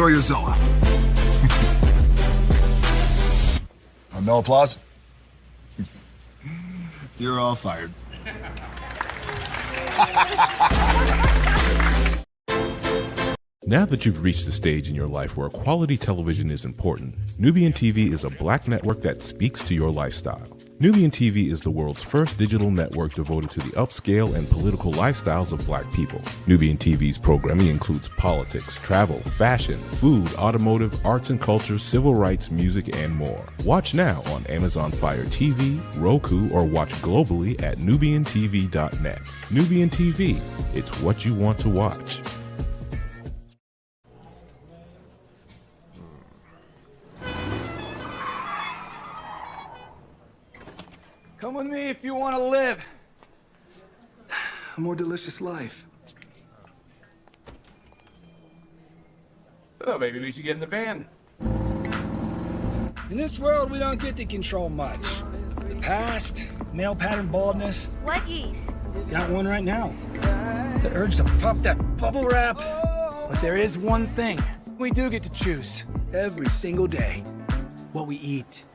Enjoy your Zola. No applause? You're all fired. Now that you've reached the stage in your life where quality television is important, Nubian TV is a black network that speaks to your lifestyle. Nubian TV is the world's first digital network devoted to the upscale and political lifestyles of black people. Nubian TV's programming includes politics, travel, fashion, food, automotive, arts and culture, civil rights, music, and more. Watch now on Amazon Fire TV, Roku, or watch globally at nubiantv.net. Nubian TV, it's what you want to watch. Come with me if you want to live a more delicious life. Oh, maybe we should get in the van. In this world, we don't get to control much. The past, male pattern baldness. Leggies. Got one right now. The urge to puff that bubble wrap. But there is one thing we do get to choose every single day: what we eat.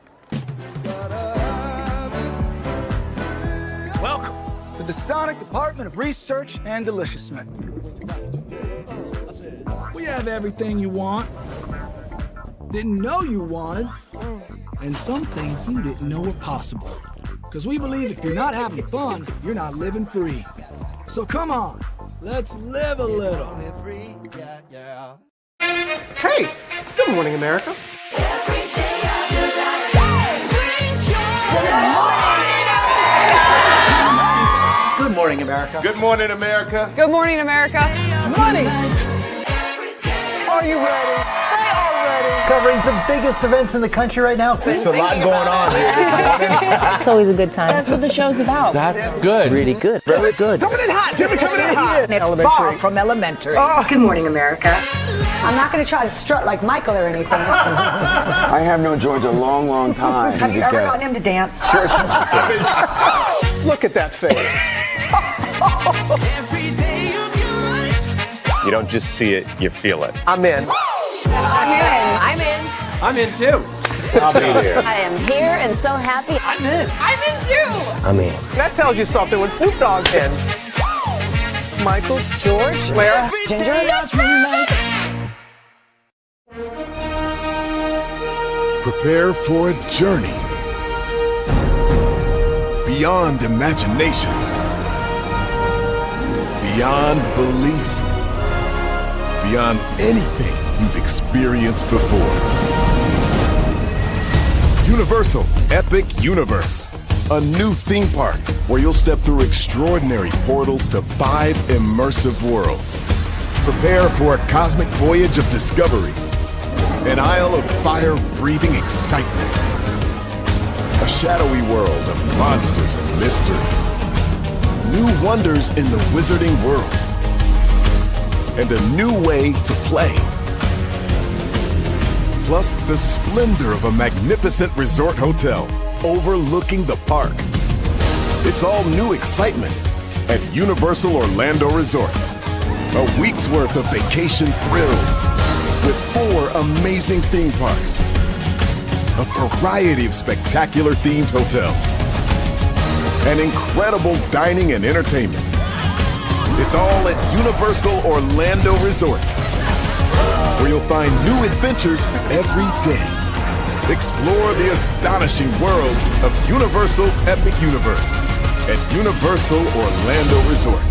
Welcome to the Sonic Department of Research and Deliciousment. We have everything you want, didn't know you wanted, and some things you didn't know were possible. Because we believe if you're not having fun, you're not living free. So come on, let's live a little. Hey, good morning, America. Good morning, America. Good morning, America. Good morning, America. Money! Are you ready? They are ready. Covering the biggest events in the country right now. There's a lot going on here this morning. It's always a good time. That's what the show's about. That's good. Really good. Very good. Coming in hot. Jimmy coming in hot. It's far from elementary. Good morning, America. I'm not going to try to strut like Michael or anything. I have known George a long, long time. Have you ever gotten him to dance? Look at that face. You don't just see it, you feel it. I'm in. I'm in. I'm in too. I'll be here. I am here and so happy. I'm in. I'm in too. I'm in. That tells you something when Snoop Dogg's in. Michael, George, Lara, Ginger. Prepare for a journey beyond imagination, beyond belief, beyond anything you've experienced before. Universal Epic Universe, a new theme park where you'll step through extraordinary portals to 5 immersive worlds. Prepare for a cosmic voyage of discovery, an isle of fire-breathing excitement, a shadowy world of monsters and mystery, new wonders in the wizarding world, and a new way to play. Plus the splendor of a magnificent resort hotel overlooking the park. It's all new excitement at Universal Orlando Resort. A week's worth of vacation thrills with 4 amazing theme parks, a variety of spectacular themed hotels, and incredible dining and entertainment. It's all at Universal Orlando Resort, where you'll find new adventures every day. Explore the astonishing worlds of Universal Epic Universe at Universal Orlando Resort.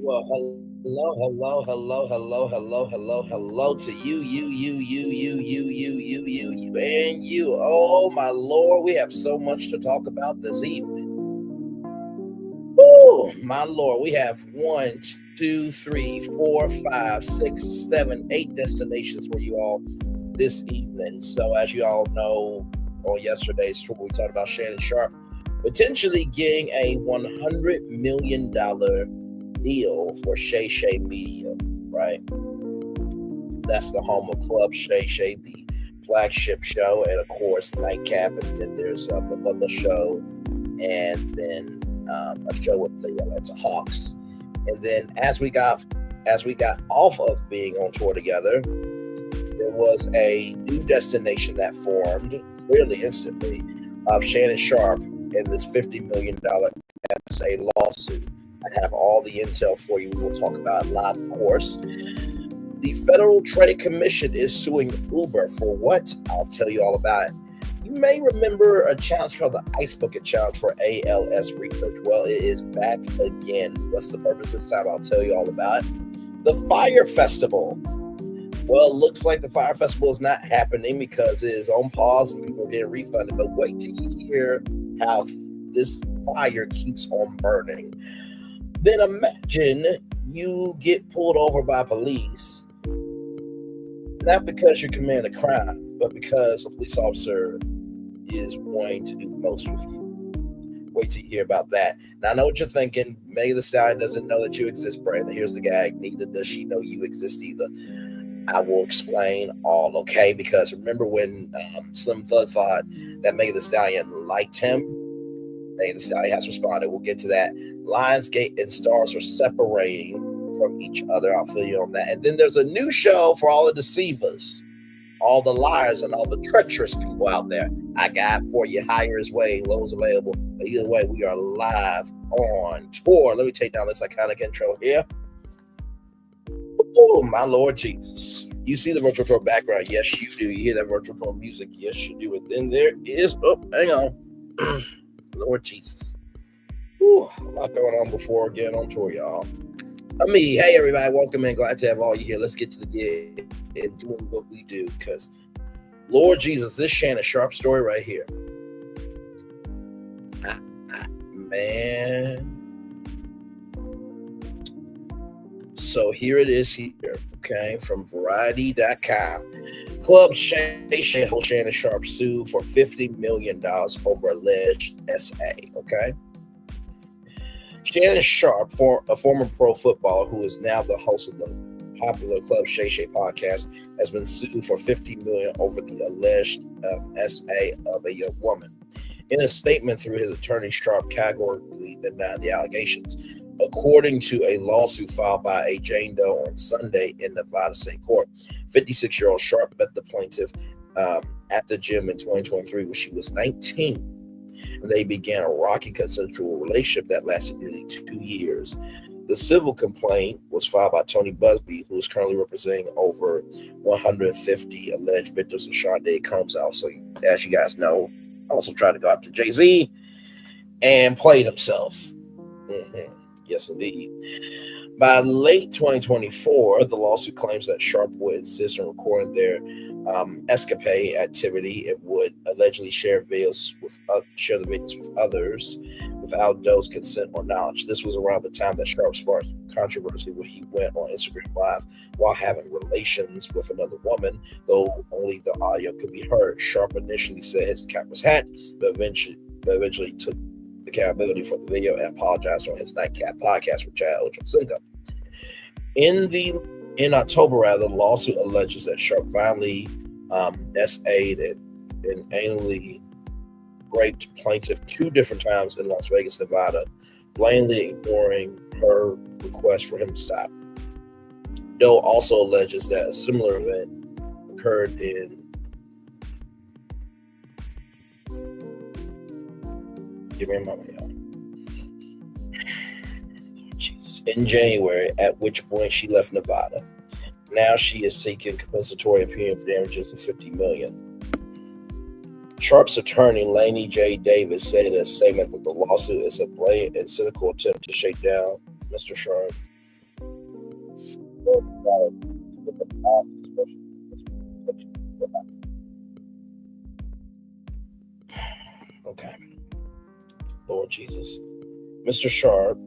Well, hello to you, and you. Oh, my Lord, we have so much to talk about this evening. Oh, my Lord, we have 1, 2, 3, 4, 5, 6, 7, 8 destinations for you all this evening. So as you all know, on yesterday's tour, we talked about Shannon Sharpe potentially getting a $100 million deal for Shay Shay Media, right? That's the home of Club Shay Shay, the flagship show, and of course Nightcap, and then there's the Butler Show, and then a show with the Atlanta Hawks. And then as we got off of being on tour together, there was a new destination that formed clearly instantly of Shannon Sharpe and this $50 million SA lawsuit. I have all the intel for you. We will talk about it live, of course. The Federal Trade Commission is suing Uber for what? I'll tell you all about it. You may remember a challenge called the Ice Bucket Challenge for ALS research. Well, it is back again. What's the purpose this time? I'll tell you all about it. The Fyre Festival. Well, it looks like the Fyre Festival is not happening because it is on pause and people are getting refunded. But wait till you hear how this fire keeps on burning. Then imagine you get pulled over by police, not because you commit a crime, but because a police officer is wanting to do the most with you. Wait till you hear about that. Now, I know what you're thinking. Megan Thee Stallion doesn't know that you exist, Brandon. Here's the gag. Neither does she know you exist either. I will explain all, okay? Because remember when Slim Thug thought that Megan Thee Stallion liked him? Megan Thee Stallion has responded. We'll get to that. Lionsgate and Starz are separating from each other. I'll fill you on that. And then there's a new show for all the deceivers, all the liars, and all the treacherous people out there. I got for you. Higher is way, low is available. But either way, we are live on tour. Let me take down this iconic intro here. Oh, my Lord Jesus. You see the virtual tour background? Yes, you do. You hear that virtual tour music? Yes, you do. And then there is, hang on. Lord Jesus. Whew, a lot going on before getting on tour, y'all. Hey, everybody. Welcome in. Glad to have all you here. Let's get to the gig and doing what we do, because Lord Jesus, this Shannon Sharpe story right here. Man. So here it is here, okay, from Variety.com. Club Shay Shay holds Shannon Sharpe sued for $50 million over alleged SA, okay? Shannon Sharpe, a former pro footballer who is now the host of the popular Club Shay Shay podcast, has been sued for $50 million over the alleged SA of a young woman. In a statement through his attorney, Sharpe categorically denied the allegations. According to a lawsuit filed by a Jane Doe on Sunday in Nevada State Court, 56-year-old Sharpe met the plaintiff at the gym in 2023 when she was 19. And they began a rocky consensual relationship that lasted nearly 2 years. The civil complaint was filed by Tony Busby, who is currently representing over 150 alleged victims of Sade Combs out. So, as you guys know, also tried to go after Jay-Z and played himself. Mm-hmm. Yes, indeed. By late 2024, the lawsuit claims that Sharpe would insist on recording their escapade activity and would allegedly share the videos with others without Doe's consent or knowledge. This was around the time that Sharpe sparked controversy when he went on Instagram Live while having relations with another woman, though only the audio could be heard. Sharpe initially said his cap was hacked, but eventually took accountability for the video and apologized on his Nightcap podcast with Chad Ochocinco. In October, the lawsuit alleges that Sharpe violently SA'd and anally raped plaintiff 2 different times in Las Vegas, Nevada, blatantly ignoring her request for him to stop. Doe also alleges that a similar event occurred in in January, at which point she left Nevada. Now she is seeking compensatory and punitive damages of $50 million. Sharpe's attorney, Laney J. Davis, said in a statement that the lawsuit is a blatant and cynical attempt to shake down Mr. Sharpe. Okay. Lord Jesus. Mr. Sharpe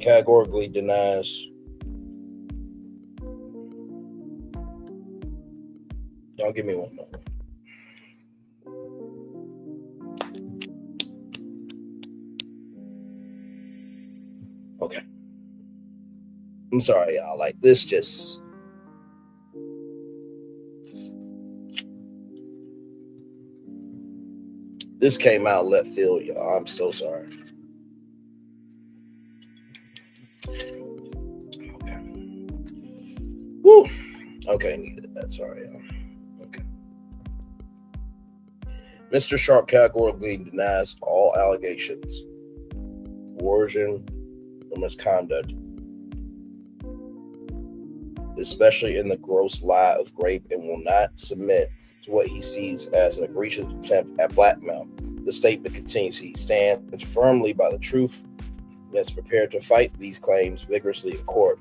categorically denies. Y'all give me one moment. Okay. I'm sorry, y'all. Like, this just... This came out left field, y'all. I'm so sorry. Okay. Woo. Okay, needed that. Sorry, y'all. Okay. Mr. Sharpe categorically denies all allegations, coercion, or misconduct, especially in the gross lie of rape, and will not submit to what he sees as an egregious attempt at blackmail. The statement continues, he stands firmly by the truth and is prepared to fight these claims vigorously in court.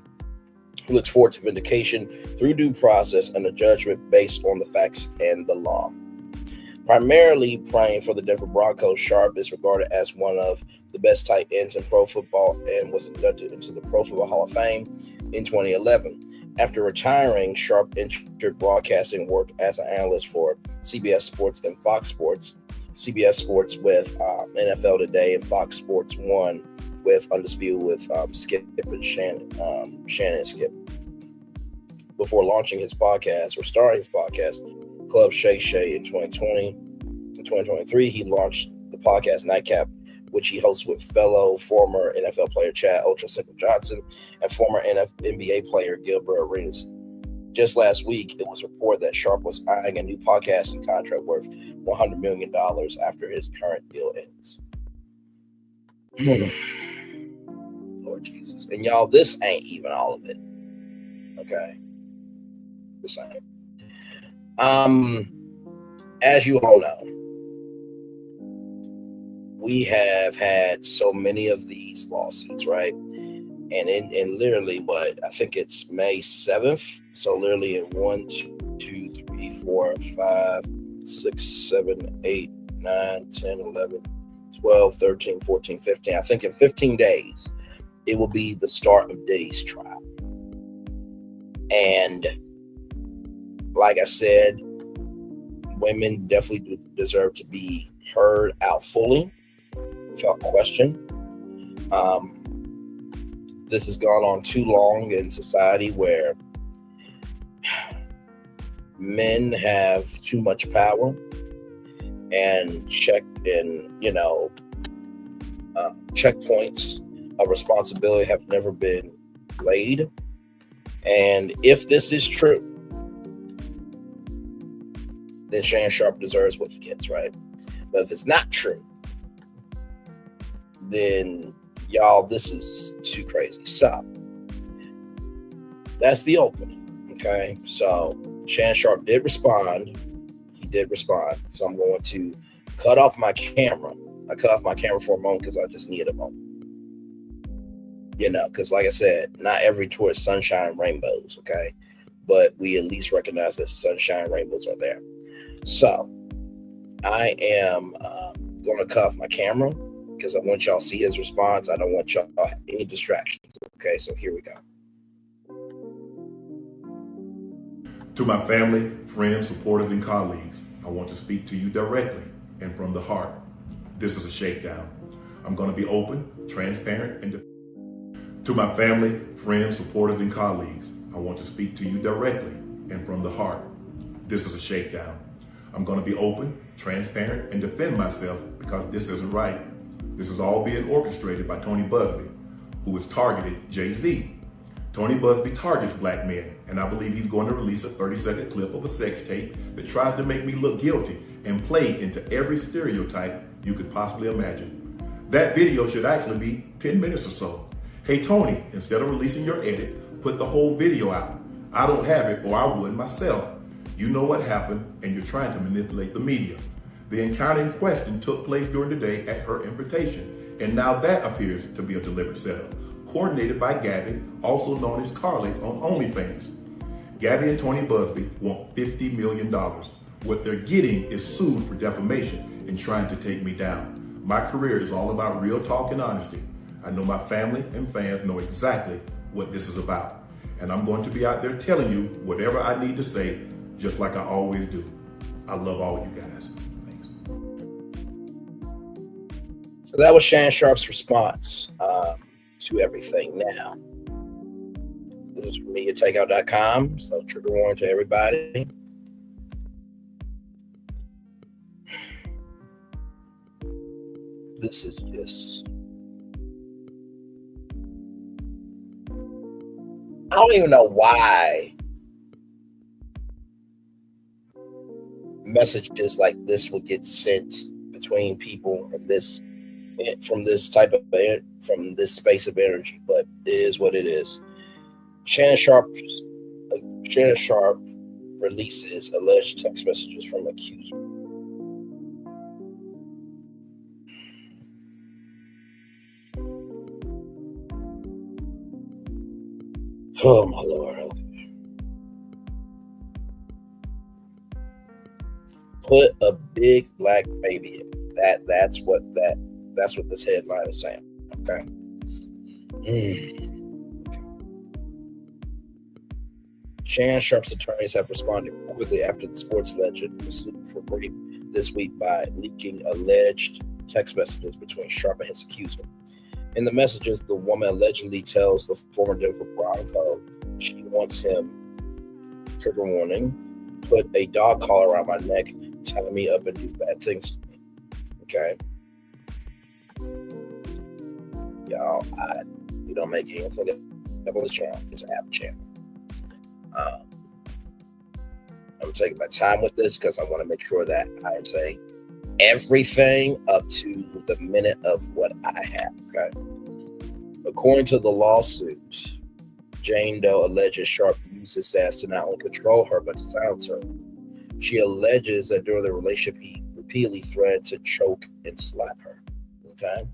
He looks forward to vindication through due process and a judgment based on the facts and the law. Primarily playing for the Denver Broncos, Sharpe is regarded as one of the best tight ends in pro football and was inducted into the Pro Football Hall of Fame in 2011. After retiring, Sharpe entered broadcasting and worked as an analyst for CBS Sports and Fox Sports. CBS Sports with NFL Today and Fox Sports 1 with Undisputed with Skip and Shannon and Skip. Before launching his podcast or starting his podcast, Club Shay Shay in 2020. In 2023, he launched the podcast Nightcap, which he hosts with fellow former NFL player Chad Ochocinco Johnson and former NBA player Gilbert Arenas. Just last week, it was reported that Sharpe was eyeing a new podcasting contract worth $100 million after his current deal ends. Lord Jesus. And y'all, this ain't even all of it. Okay. This ain't. As you all know, we have had so many of these lawsuits, right? And in literally what, I think it's May 7th. So literally in 1, 2, 3, 4, 5, 6, 7, 8, 9, 10, 11, 12, 13, 14, 15. I think in 15 days, it will be the start of Day's trial. And like I said, women definitely deserve to be heard out fully without question. This has gone on too long in society where men have too much power and checkpoints of responsibility have never been laid. And if this is true, then Shannon Sharpe deserves what he gets, right? But if it's not true, then y'all, this is too crazy. So that's the opening. Okay. So Shannon Sharpe did respond. He did respond. So I'm going to cut off my camera. I cut off my camera for a moment because I just needed a moment. Because like I said, not every tour is sunshine and rainbows. Okay. But we at least recognize that sunshine and rainbows are there. So I am going to cut off my camera because I want y'all to see his response. I don't want y'all to have any distractions. Okay, so here we go. To my family, friends, supporters, and colleagues, I want to speak to you directly and from the heart. This is a shakedown. I'm going to be open, transparent, and to my family, friends, supporters, and colleagues, I want to speak to you directly and from the heart. This is a shakedown. I'm going to be open, transparent, and defend myself because this isn't right. This is all being orchestrated by Tony Buzbee, who has targeted Jay-Z. Tony Buzbee targets black men, and I believe he's going to release a 30-second clip of a sex tape that tries to make me look guilty and play into every stereotype you could possibly imagine. That video should actually be 10 minutes or so. Hey, Tony, instead of releasing your edit, put the whole video out. I don't have it, or I would myself. You know what happened, and you're trying to manipulate the media. The encounter in question took place during the day at her invitation, and now that appears to be a deliberate setup, coordinated by Gabby, also known as Carly on OnlyFans. Gabby and Tony Buzbee want $50 million. What they're getting is sued for defamation and trying to take me down. My career is all about real talk and honesty. I know my family and fans know exactly what this is about. And I'm going to be out there telling you whatever I need to say just like I always do. I love all you guys. Thanks. So that was Shannon Sharpe's response to everything. Now, this is from MediaTakeout.com, so trigger warning to everybody. This is just... I don't even know why messages like this will get sent between people and this from this space of energy, but it is what it is. Shannon Sharpe releases alleged text messages from accuser. Oh my Lord. Okay. Put a big black baby in. That's what this headline is saying. Okay. Shannon Sharpe's attorneys have responded quickly after the sports legend was sued for rape this week by leaking alleged text messages between Sharpe and his accuser. In the messages, the woman allegedly tells the former Denver Bronco she wants him, trigger warning, put a dog collar around my neck, tie me up and do bad things to me. Okay. Y'all, we don't make anything up on this channel. It's an app channel. I'm taking my time with this because I want to make sure that I am saying everything up to the minute of what I have. Okay. According to the lawsuit, Jane Doe alleges Sharpe used his status to not only control her but to silence her. She alleges that during the relationship he repeatedly threatened to choke and slap her. Okay.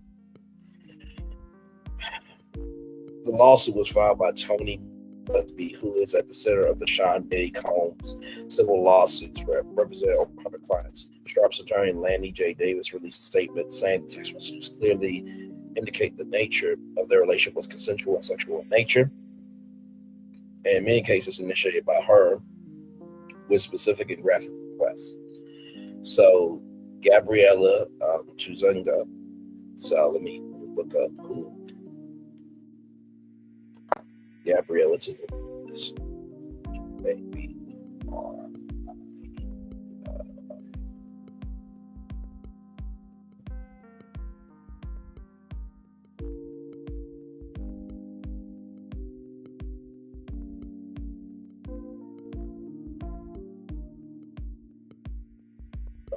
The lawsuit was filed by Tony Busby, who is at the center of the Sean Diddy Combs civil lawsuits representing over 100 clients. Sharpe's attorney, Lanny J. Davis, released a statement saying the text messages clearly indicate the nature of their relationship was consensual and sexual in nature, and in many cases initiated by her with specific and graphic requests. So Gabriella Tuzunga, so let me look up who Gabriella Tuzunga is. Baby.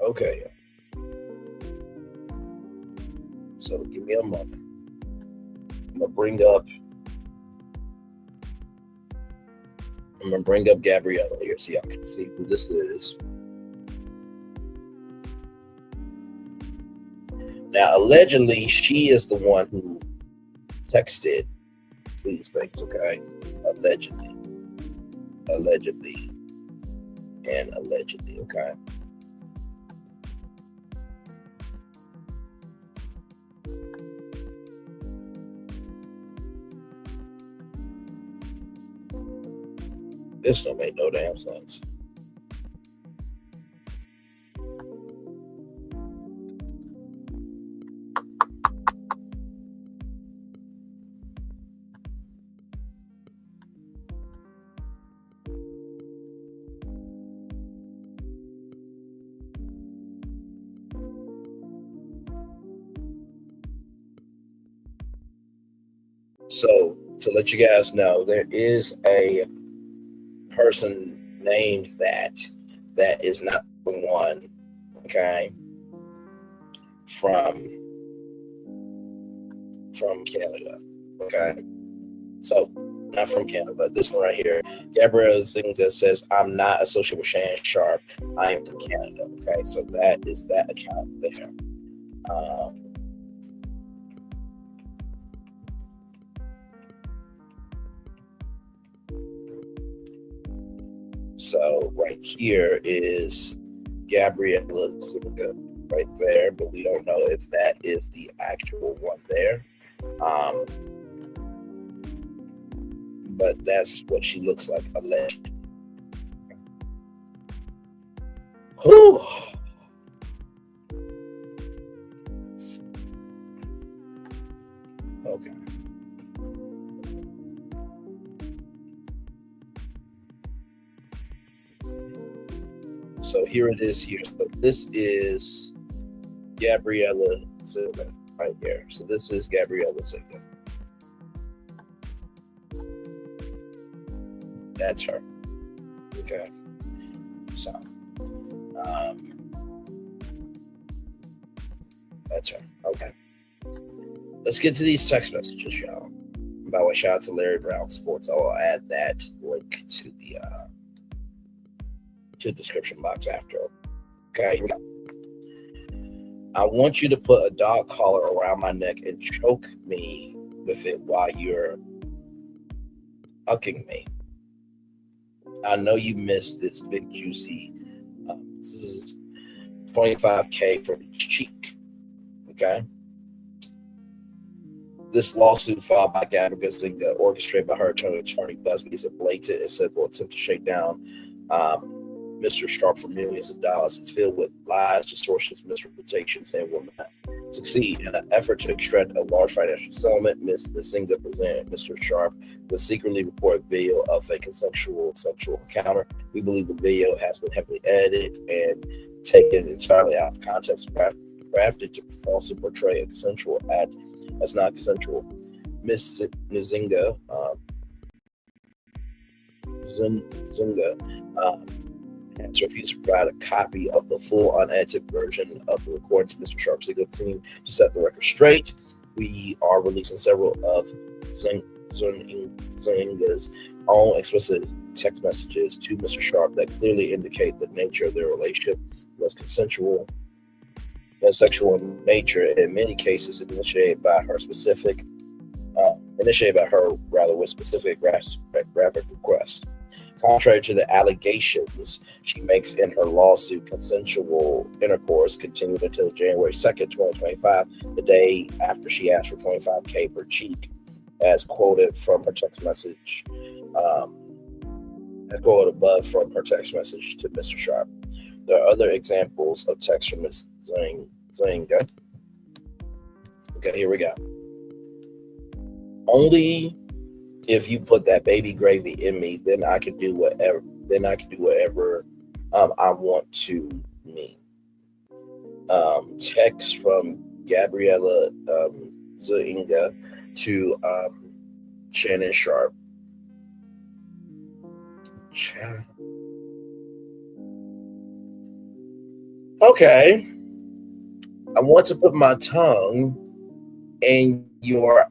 Okay. So give me a moment. I'm gonna bring up Gabriella here so y'all can see who this is. Now, allegedly, she is the one who texted these things, okay? Allegedly, okay? This don't make no damn sense. So, to let you guys know, there is a person named that is not the one, okay, from Canada, okay? So, not from Canada, this one right here. Gabriella Zinga says, I'm not associated with Shannon Sharpe. I am from Canada, okay? So that is that account there. So right here is Gabriella Zinga right there, but we don't know if that is the actual one there. But that's what she looks like, alleged. Woo! Okay. So here it is here. So this is Gabriella Zinga right here. So this is Gabriella Zinga. That's her. Okay. So, that's her. Okay. Let's get to these text messages, y'all. By the way, shout out to Larry Brown Sports. I'll add that link to the description box after. Okay, here we go. I want you to put a dog collar around my neck and choke me with it while you're hugging me. I know you missed this big juicy. This is $25K for each cheek. Okay. This lawsuit filed by Gabrielle Zinga, orchestrated by her attorney Busby, is a blatant and simple attempt to shake down Mr. Sharpe for millions of dollars. It's filled with lies, distortions, misrepresentations, and will not succeed. In an effort to extract a large financial settlement, Ms. Zinga presented Mr. Sharpe with secretly reported video of a consensual sexual encounter. We believe the video has been heavily edited and taken entirely out of context, crafted to falsely portray a consensual act as not consensual. Ms. Zinga has refused to provide a copy of the full unedited version of the recording to Mr. Sharpe's legal team to set the record straight. We are releasing several of Zinga's own explicit text messages to Mr. Sharpe that clearly indicate the nature of their relationship was consensual and sexual in nature, in many cases initiated by her with specific graphic requests. Contrary to the allegations she makes in her lawsuit, consensual intercourse continued until January 2nd, 2025, the day after she asked for $25K per cheek, as quoted from her text message, as quoted above from her text message to Mr. Sharpe. There are other examples of text from Ms. Zinga. Okay, here we go. Only if you put that baby gravy in me, then I can do whatever. I want to mean. Text from Gabriella Zinga to Shannon Sharpe. Okay. I want to put my tongue in your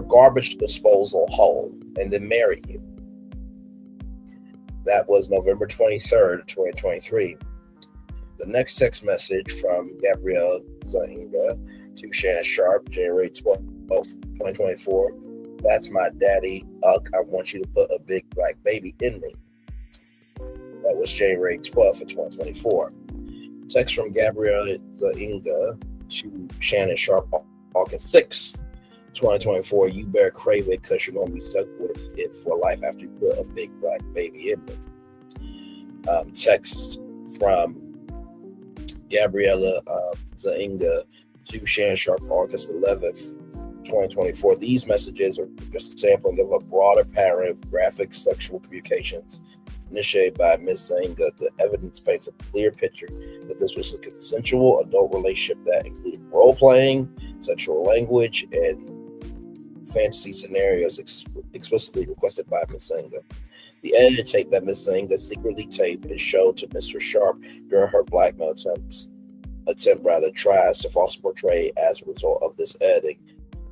garbage disposal hole and then marry you. That was November 23rd, 2023. The next text message from Gabrielle Zinga to Shannon Sharpe, January 12th, 2024. That's my daddy. I want you to put a big black baby in me. That was January 12th of 2024. Text from Gabrielle Zinga to Shannon Sharpe, August 6th, 2024. You better crave it because you're going to be stuck with it for life after you put a big black baby in it. Text from Gabriella Zinga to Shannon Sharpe, August 11th, 2024. These messages are just a sampling of a broader pattern of graphic sexual communications initiated by Ms. Zinga. The evidence paints a clear picture that this was a consensual adult relationship that included role-playing, sexual language, and fantasy scenarios explicitly requested by Ms. Zinga. The edited tape that Ms. Zinga secretly taped and showed to Mr. Sharpe during her blackmail attempt tries to falsely portray as a result of this editing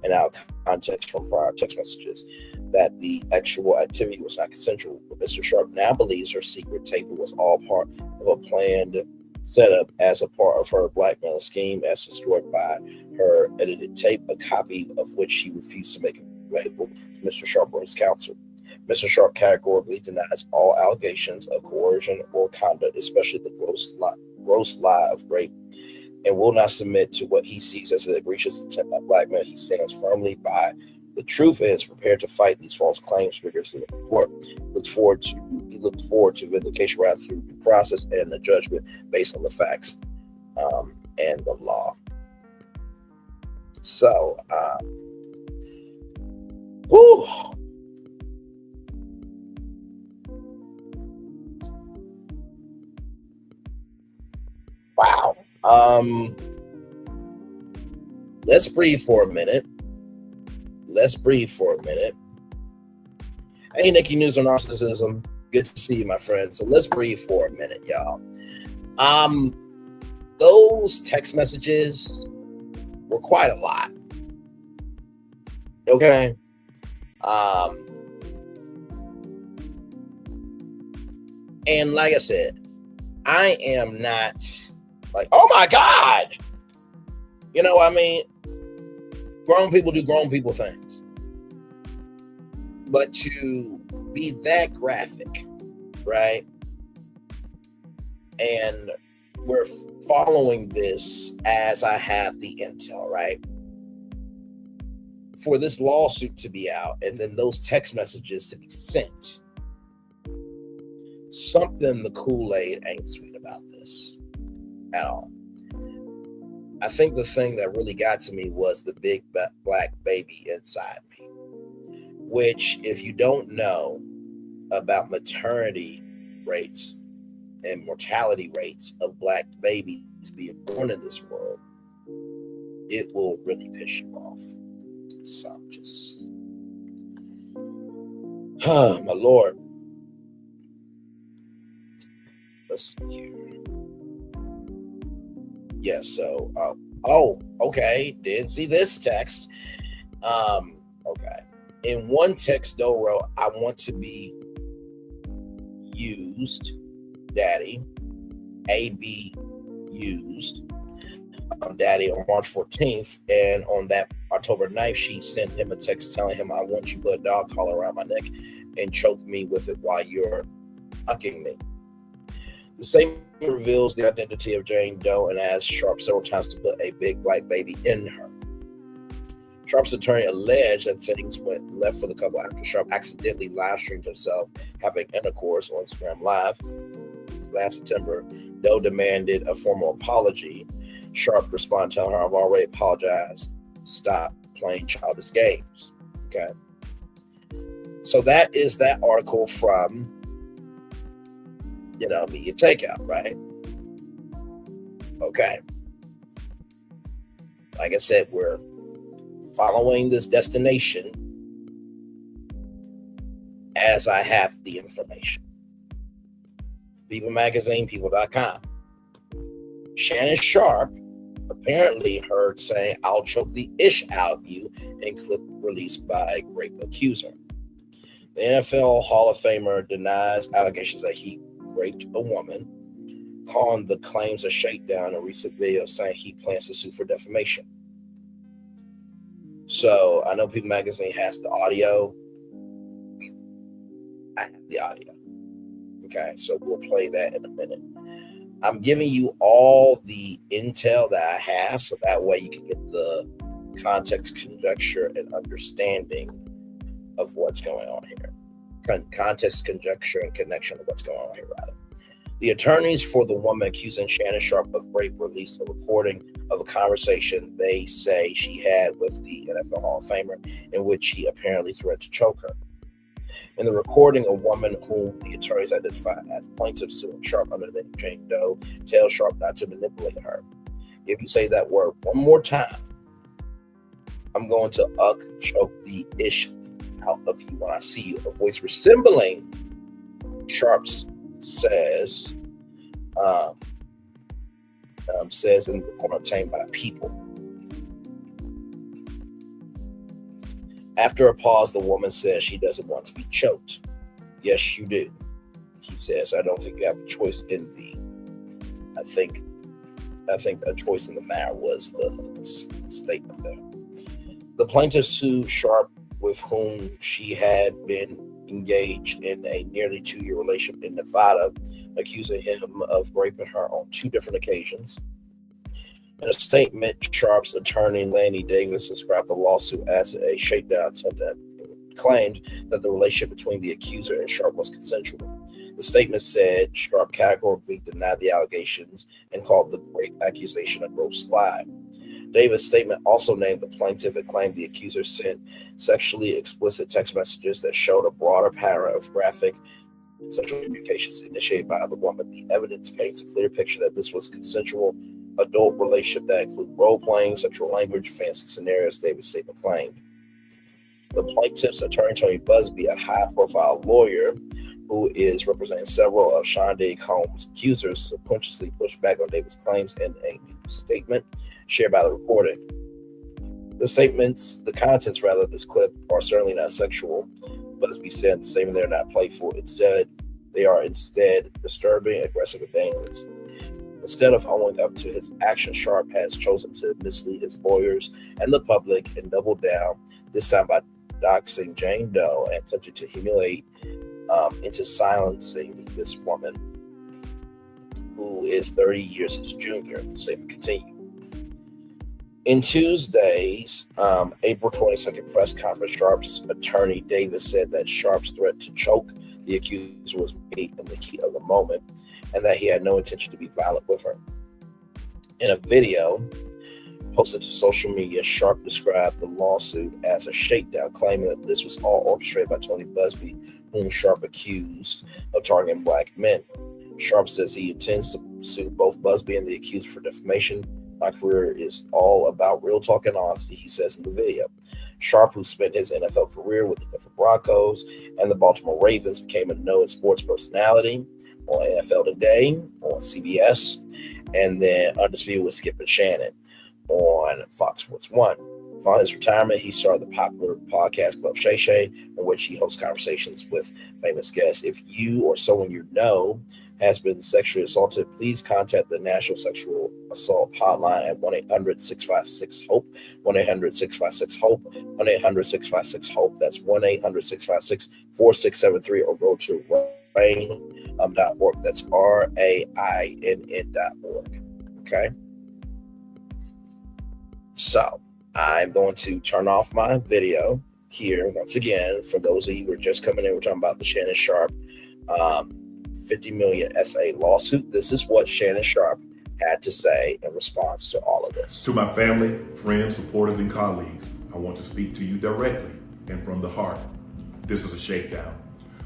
and out of context from prior text messages that the actual activity was not consensual. But Mr. Sharpe now believes her secret tape was all part of a planned setup as a part of her blackmail scheme, as destroyed by her edited tape, a copy of which she refused to make available to Mr. Sharpe or his counsel. Mr. Sharpe categorically denies all allegations of coercion or conduct, especially the gross lie of rape, and will not submit to what he sees as an egregious attempt at blackmail. He stands firmly by the truth and is prepared to fight these false claims vigorously in court. Look forward to he looked forward to vindication right through the process and the judgment based on the facts and the law. So, whew. Wow. Let's breathe for a minute. Hey, Nikki, News on Narcissism. Good to see you, my friend. So let's breathe for a minute, y'all. Those text messages were quite a lot. Okay. And like I said, I am not like, oh my God. You know what I mean? Grown people do grown people things. But to be that graphic, right? And we're following this as I have the intel, right? For this lawsuit to be out and then those text messages to be sent. Something the Kool-Aid ain't sweet about this at all. I think the thing that really got to me was the big black baby inside me, which, if you don't know about maternity rates and mortality rates of black babies being born in this world, it will really piss you off. So I'm just, oh my Lord. Let's see here. Yeah, so, okay. Didn't see this text. Okay. In one text, Doe wrote, I want to be used, Daddy. A.B. used, Daddy, on March 14th. And on that October 9th, she sent him a text telling him, I want you to put a dog collar around my neck and choke me with it while you're fucking me. The statement reveals the identity of Jane Doe and asks Sharpe several times to put a big black baby in her. Sharpe's attorney alleged that things went left for the couple after Sharpe accidentally live streamed himself having intercourse on Instagram Live last September. Doe demanded a formal apology. Sharpe responded telling her, I've already apologized. Stop playing childish games. Okay. So that is that article from Media Takeout, right? Okay. Like I said, we're following this destination as I have the information. People Magazine, people.com. Shannon Sharpe apparently heard saying, I'll choke the ish out of you in clip released by rape accuser. The NFL Hall of Famer denies allegations that he raped a woman, calling the claims a shakedown in recent video, saying he plans to sue for defamation. So I know People Magazine has the audio. I have the audio. Okay, so we'll play that in a minute. I'm giving you all the intel that I have, so that way you can get the context, conjecture, and understanding of what's going on here. Context, conjecture, and connection of what's going on here, rather. The attorneys for the woman accusing Shannon Sharpe of rape released a recording of a conversation they say she had with the NFL Hall of Famer, in which he apparently threatened to choke her. In the recording, a woman whom the attorneys identified as plaintiff suing Sharpe under the name Jane Doe tells Sharpe not to manipulate her. If you say that word one more time, I'm going to choke the ish out of you when I see you. A voice resembling Sharpe's says in the report obtained by People. After a pause, the woman says she doesn't want to be choked. Yes, you do. He says, I don't think you have a choice in the. I think a choice in the matter was the statement there. The plaintiff sued Sharpe, with whom she had been engaged in a nearly 2-year relationship in Nevada, accusing him of raping her on 2 different occasions. In a statement, Sharpe's attorney, Lanny Davis, described the lawsuit as a shakedown attempt and claimed that the relationship between the accuser and Sharpe was consensual. The statement said Sharpe categorically denied the allegations and called the great accusation a gross lie. David's statement also named the plaintiff and claimed the accuser sent sexually explicit text messages that showed a broader pattern of graphic sexual communications initiated by the woman. The evidence paints a clear picture that this was a consensual adult relationship that included role-playing, sexual language, fancy scenarios, David's statement claimed. The plaintiff's attorney, Tony Busby, a high-profile lawyer who is representing several of Shonda Combs' accusers, subconsciously pushed back on David's claims in a statement shared by the recording. The contents of this clip are certainly not sexual. Busby said the statement they're not playful. Instead, they are disturbing, aggressive, and dangerous. Instead of owning up to his actions, Sharpe has chosen to mislead his lawyers and the public and double down, this time by doxing Jane Doe and attempting to humiliate into silencing this woman who is 30 years his junior. The statement continued. In Tuesday's April 22nd press conference, Sharpe's attorney Davis said that Sharpe's threat to choke the accuser was made in the heat of the moment and that he had no intention to be violent with her. In a video posted to social media, Sharpe described the lawsuit as a shakedown, claiming that this was all orchestrated by Tony Busby, whom Sharpe accused of targeting black men. Sharpe says he intends to sue both Busby and the accuser for defamation. My career is all about real talk and honesty, he says in the video. Sharpe, who spent his NFL career with the Denver Broncos and the Baltimore Ravens, became a known sports personality on NFL Today, on CBS, and then Undisputed with Skip and Shannon on Fox Sports 1. Following his retirement, he started the popular podcast club Shay Shay, in which he hosts conversations with famous guests. If you or someone you know has been sexually assaulted, please contact the National Sexual Assault Hotline at 1-800-656-HOPE, 1-800-656-HOPE, 1-800-656-HOPE. That's 1-800-656-4673, or go to rainn.org. That's RAINN.org. Okay? So, I'm going to turn off my video here once again. For those of you who are just coming in, we're talking about the Shannon Sharpe 50 million SA lawsuit. This is what Shannon Sharpe had to say in response to all of this. To my family, friends, supporters, and colleagues, I want to speak to you directly and from the heart. This is a shakedown.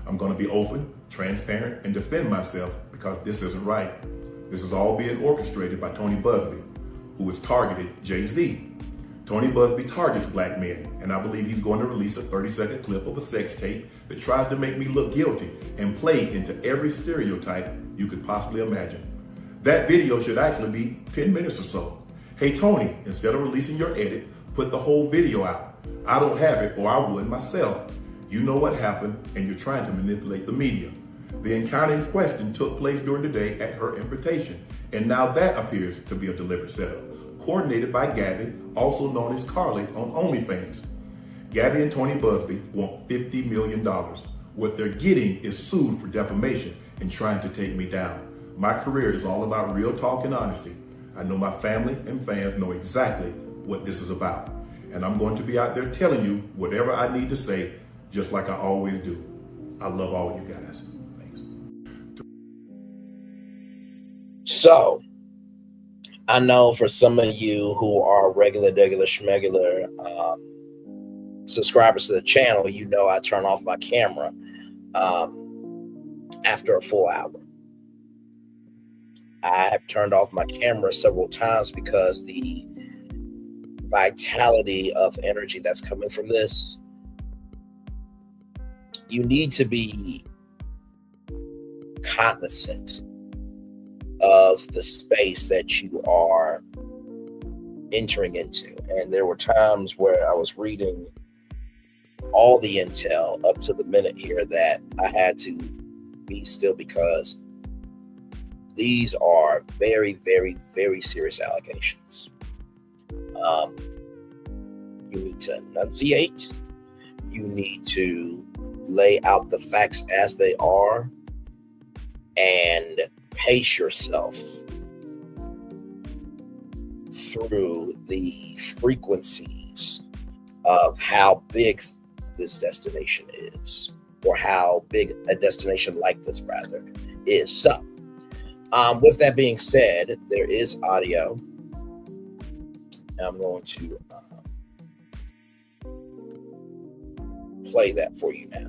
I'm going to be open, transparent, and defend myself because this isn't right. This is all being orchestrated by Tony Busby, who has targeted Jay-Z. Tony Busby targets black men, and I believe he's going to release a 30-second clip of a sex tape that tries to make me look guilty and play into every stereotype you could possibly imagine. That video should actually be 10 minutes or so. Hey Tony, instead of releasing your edit, put the whole video out. I don't have it, or I would myself. You know what happened, and you're trying to manipulate the media. The encounter in question took place during the day at her invitation, and now that appears to be a deliberate setup, coordinated by Gabby, also known as Carly on OnlyFans. Gabby and Tony Busby want $50 million. What they're getting is sued for defamation and trying to take me down. My career is all about real talk and honesty. I know my family and fans know exactly what this is about. And I'm going to be out there telling you whatever I need to say, just like I always do. I love all you guys. Thanks. So, I know for some of you who are regular schmegular subscribers to the channel, you know I turn off my camera after a full hour. I have turned off my camera several times because the vitality of energy that's coming from this, you need to be cognizant of the space that you are entering into. And there were times where I was reading all the intel up to the minute here that I had to be still because these are very, very, very serious allegations. You need to enunciate. You need to lay out the facts as they are and pace yourself through the frequencies of how big this destination is. or how big a destination like this rather is. So with that being said, there is audio. I'm going to play that for you now.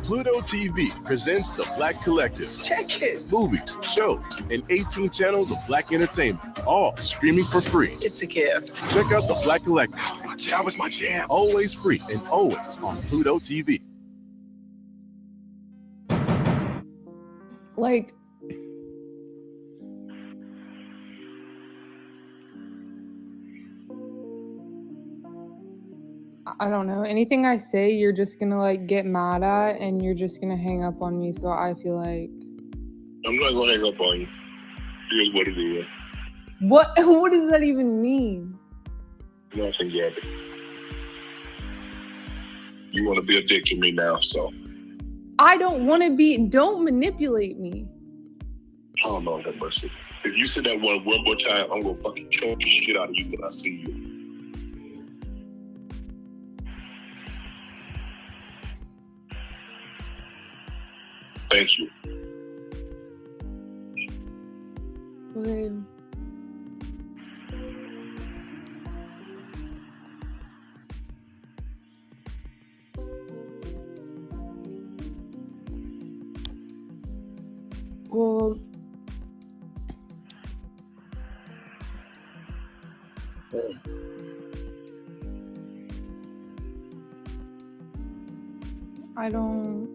Pluto TV presents The Black Collective. Check it. Movies, shows, and 18 channels of Black entertainment, all streaming for free. It's a gift. Check out The Black Collective. That was my jam. Always free and always on Pluto TV. Like, I don't know. Anything I say, you're just gonna like get mad at, and you're just gonna hang up on me. So I feel like I'm not gonna hang up on you. Here's what it is. what? What does that even mean? Nothing, Gabby. You want to be a dick to me now, so I don't want to be. Don't manipulate me. oh no, have mercy. If you say that one more time, I'm gonna fucking choke the shit out of you when I see you. Thank you. Okay. Well, I don't.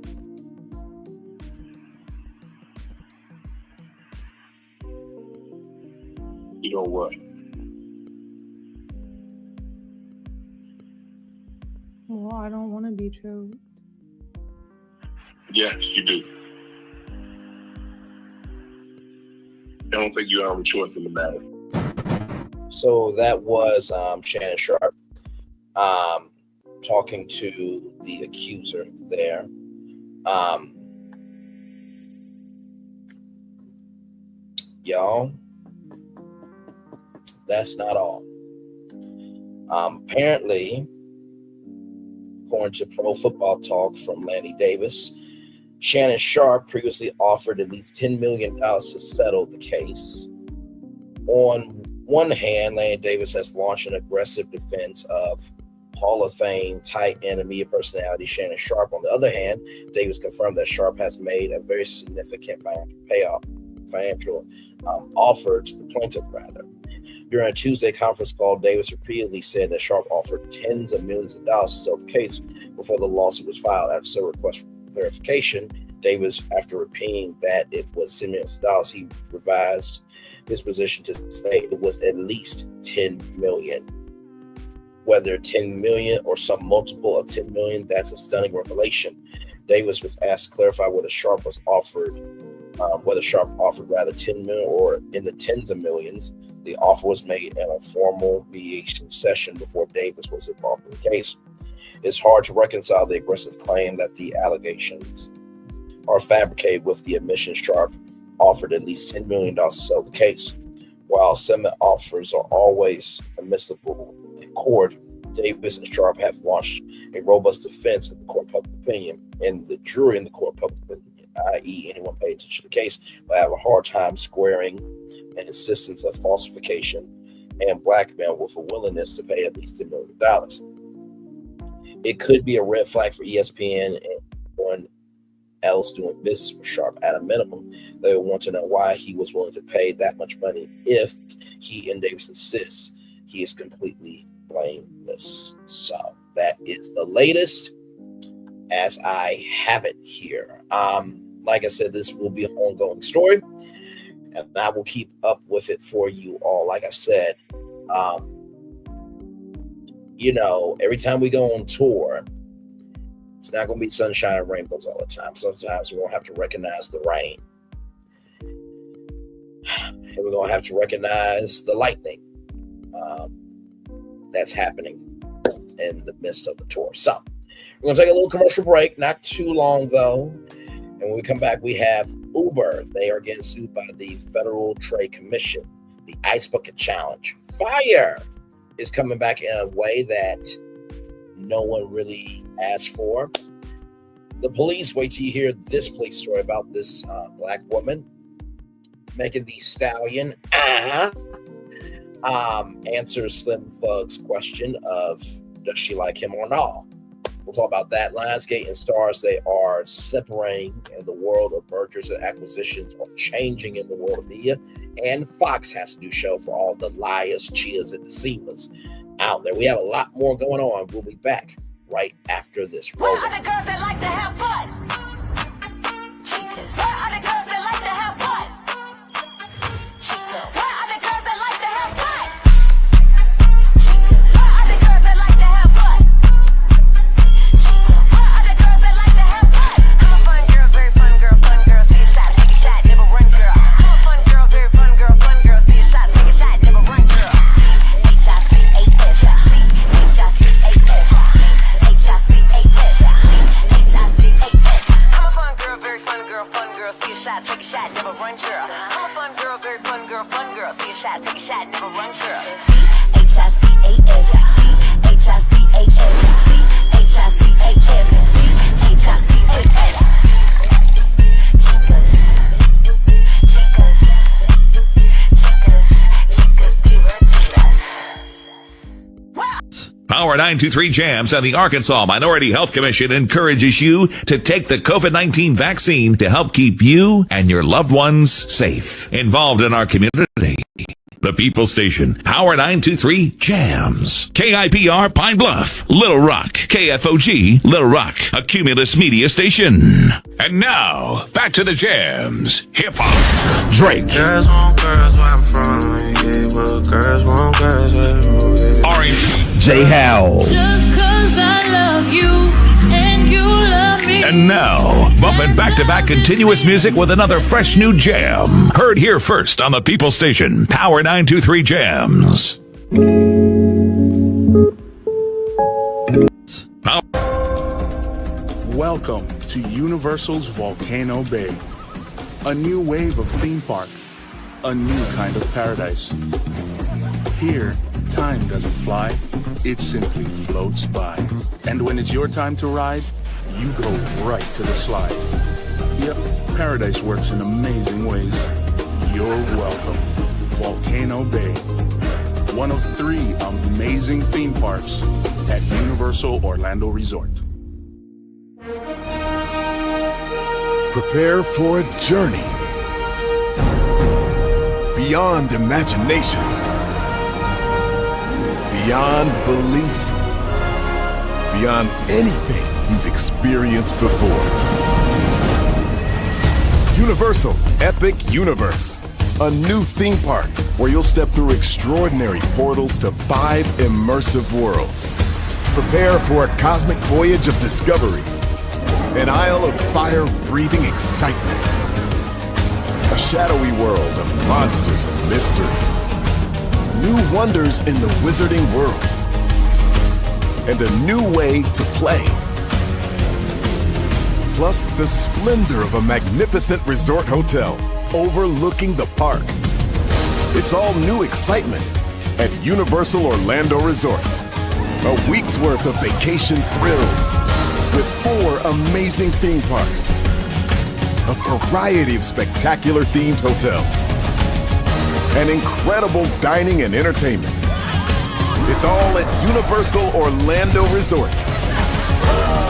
You know what? Well, I don't want to be choked. Yes, you do. I don't think you have a choice in the matter. So that was Shannon Sharpe talking to the accuser there. Y'all, that's not all. Apparently, according to Pro Football Talk from Lanny Davis, Shannon Sharpe previously offered at least $10 million to settle the case. On one hand, Lanny Davis has launched an aggressive defense of Hall of Fame tight end and media personality Shannon Sharpe. On the other hand, Davis confirmed that Sharpe has made a very significant financial offer to the plaintiff, rather. During a Tuesday conference call, Davis repeatedly said that Sharpe offered tens of millions of dollars to settle the case before the lawsuit was filed. After several requests for clarification, Davis, after repeating that it was $10 million, he revised his position to say it was at least $10 million. Whether 10 million or some multiple of 10 million, that's a stunning revelation. Davis was asked to clarify whether Sharpe offered rather 10 million or in the tens of millions. The offer was made in a formal mediation session before Davis was involved in the case. It's hard to reconcile the aggressive claim that the allegations are fabricated with the admission Sharpe offered at least $10 million to settle the case. While settlement offers are always admissible in court, Davis and Sharpe have launched a robust defense of the court public opinion, and the jury in the court public opinion, i.e. anyone paying attention to the case, will have a hard time squaring an insistence of falsification and blackmail with a willingness to pay at least $10 million. It could be a red flag for ESPN and anyone else doing business with Sharpe. At a minimum, they would want to know why he was willing to pay that much money if he and Davis insists he is completely blameless. So that is the latest as I have it here. Like I said, this will be an ongoing story, and I will keep up with it for you all. Like I said, every time we go on tour, it's not going to be sunshine and rainbows all the time. Sometimes we're going to have to recognize the rain. And we're going to have to recognize the lightning that's happening in the midst of the tour. So we're going to take a little commercial break, not too long though. And And when we come back, we have Uber. They are getting sued by the Federal Trade Commission. The Ice Bucket Challenge. Fyre is coming back in a way that no one really asked for. The police, wait till you hear this police story about this black woman, Megan the Stallion, answers Slim Thug's question of, does she like him or not? We'll talk about that. Lionsgate and Starz, they are separating in the world of mergers and acquisitions, or changing in the world of media. And Fox has a new show for all the liars, cheaters, and deceivers out there. We have a lot more going on. We'll be back right after this. Where are the girls that like to have fun? Chicas. Where are the girls that like to have fun? Chicas. Where are the girls that like to have fun? Chicas. Where are the girls that like to have fun? Chicas. Where are the girls that like to have fun? I'm a fun girl, very fun girl, see a shot, take a shot, never run girl. I'm a fun girl, very fun girl, see a shot, take a shot, never run girl. H-I-C-A-S, H-I-C-A-S, H-I-C-A-S. I'm a fun girl, very fun girl, see a shot, take a shot, never run girl. I'm a fun girl, very fun girl, see a shot, take a shot, never run girl. C-H-I-C-A-S, C-H-I-C-A-S, C-H-I-C-A-S, C-H-I-C-A-S. Power 923 Jams and the Arkansas Minority Health Commission encourages you to take the COVID-19 vaccine to help keep you and your loved ones safe. Involved in our community. The People Station, Power 923 Jams. KIPR Pine Bluff, Little Rock. KFOG, Little Rock, a Cumulus media station. And now, back to the jams. Hip-hop. Drake. Girls want girls where I'm from. Yeah, well, girls want girls everywhere. R&B. J. Howell. Just cause I love you and you love me. And now, bumping back-to-back continuous music with another fresh new jam. Heard here first on the People Station, Power 923 Jams. Welcome to Universal's Volcano Bay. A new wave of theme park. A new kind of paradise. Here, time doesn't fly. It simply floats by. And when it's your time to ride, you go right to the slide. Yep, paradise works in amazing ways. You're welcome. Volcano Bay. One of 3 amazing theme parks at Universal Orlando Resort. Prepare for a journey beyond imagination, beyond belief, beyond anything you've experienced before. Universal Epic Universe, a new theme park where you'll step through extraordinary portals to 5 immersive worlds. Prepare for a cosmic voyage of discovery, an isle of fire-breathing excitement, a shadowy world of monsters and mystery, new wonders in the wizarding world, and a new way to play. Plus the splendor of a magnificent resort hotel overlooking the park. It's all new excitement at Universal Orlando Resort. A week's worth of vacation thrills with 4 amazing theme parks, a variety of spectacular themed hotels, and incredible dining and entertainment. It's all at Universal Orlando Resort,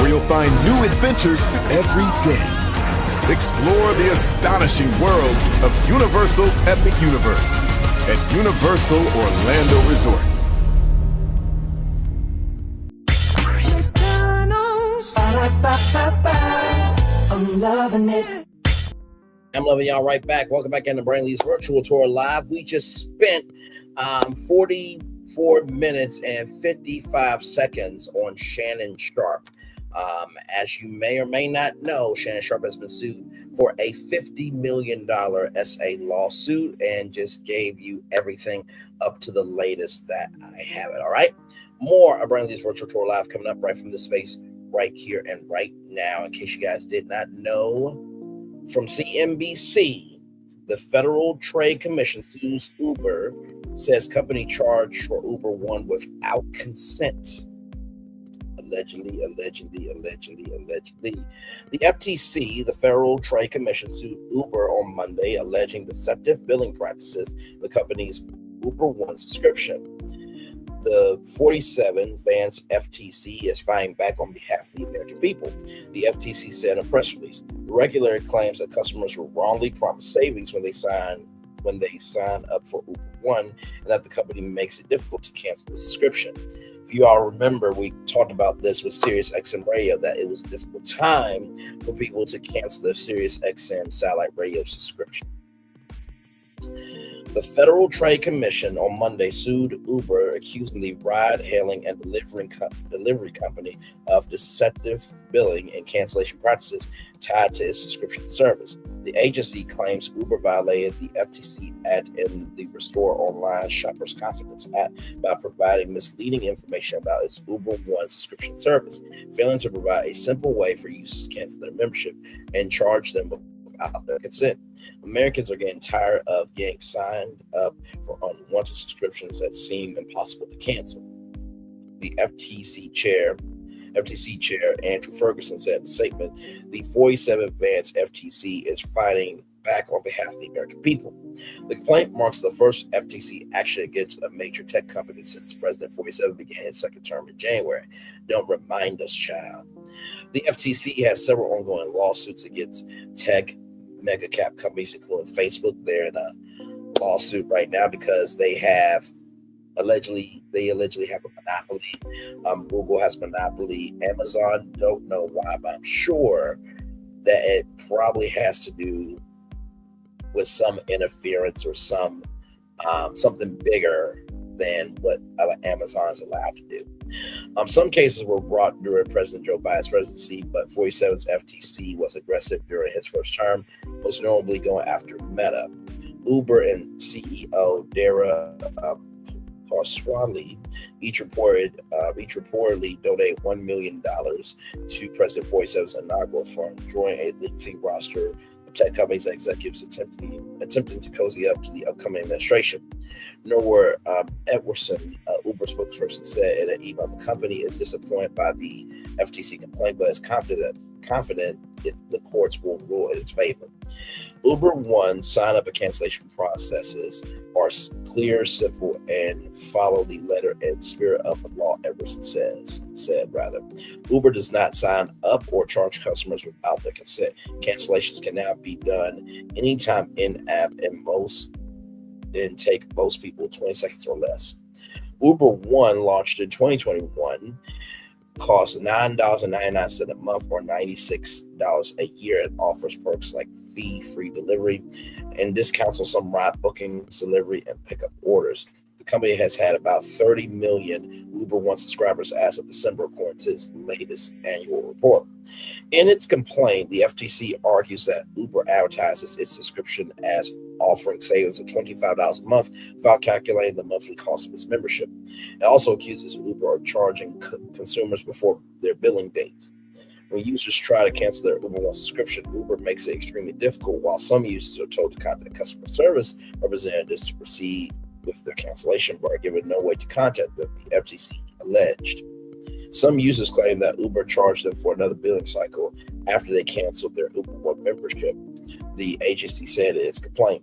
where you'll find new adventures every day. Explore the astonishing worlds of Universal Epic Universe at Universal Orlando Resort. I'm loving it. I'm loving y'all right back. Welcome back into Brainley's Virtual Tour Live. We just spent 44 minutes and 55 seconds on Shannon Sharpe. As you may or may not know, Shannon Sharpe has been sued for a $50 million SA lawsuit and just gave you everything up to the latest that I have it. All right. More of Brainley's Virtual Tour Live coming up right from this space right here and right now. In case you guys did not know, From CNBC, the Federal Trade Commission sues Uber, says company charged for Uber One without consent. Allegedly. The FTC, the Federal Trade Commission, sued Uber on Monday, alleging deceptive billing practices in the company's Uber One subscription. The 47 Vance FTC is fighting back on behalf of the American people. The FTC said in a press release, the regulator claims that customers were wrongly promised savings when they sign up for Uber One, and that the company makes it difficult to cancel the subscription. If you all remember, we talked about this with SiriusXM Radio, that it was a difficult time for people to cancel their SiriusXM satellite radio subscription. The Federal Trade Commission on Monday sued Uber, accusing the ride-hailing and delivery company of deceptive billing and cancellation practices tied to its subscription service. The agency claims Uber violated the FTC Act and the Restore Online Shoppers Confidence Act by providing misleading information about its Uber One subscription service, failing to provide a simple way for users to cancel their membership and charge them without their consent. Americans are getting tired of getting signed up for unwanted subscriptions that seem impossible to cancel. The FTC chair Andrew Ferguson said in a statement, the 47th Vance FTC is fighting back on behalf of the American people. The complaint marks the first FTC action against a major tech company since President 47 began his second term in January. Don't remind us, child. The FTC has several ongoing lawsuits against tech mega cap companies, including Facebook. They're in a lawsuit right now because they allegedly have a monopoly. Google has a monopoly. Amazon, don't know why, but I'm sure that it probably has to do with some interference or some something bigger than what Amazon is allowed to do. Some cases were brought during President Joe Biden's presidency, but 47's FTC was aggressive during his first term, most notably going after Meta. Uber and CEO Dara Khosrowshahi each reportedly donated $1 million to President 47's inaugural fund, drawing a lengthy roster of tech companies and executives attempting to cozy up to the upcoming administration. Norwood Edwardson, Uber spokesperson, said in an email, the company is disappointed by the FTC complaint, but is confident that the courts will rule in its favor. Uber One sign-up and cancellation processes are clear, simple, and follow the letter and spirit of the law, Edwardson said. Uber does not sign up or charge customers without their consent. Cancellations can now be done anytime in-app and take most people 20 seconds or less. Uber One, launched in 2021, costs $9.99 a month or $96 a year, and offers perks like fee-free delivery and discounts on some ride bookings, delivery, and pickup orders. The company has had about 30 million Uber One subscribers as of December, according to its latest annual report. In its complaint, the FTC argues that Uber advertises its subscription as offering savings of $25 a month without calculating the monthly cost of its membership. It also accuses Uber of charging consumers before their billing dates. When users try to cancel their Uber One subscription, Uber makes it extremely difficult, while some users are told to contact customer service representatives to proceed with their cancellation, but are given no way to contact them, the FTC alleged. Some users claim that Uber charged them for another billing cycle after they canceled their Uber One membership, the agency said in its complaint.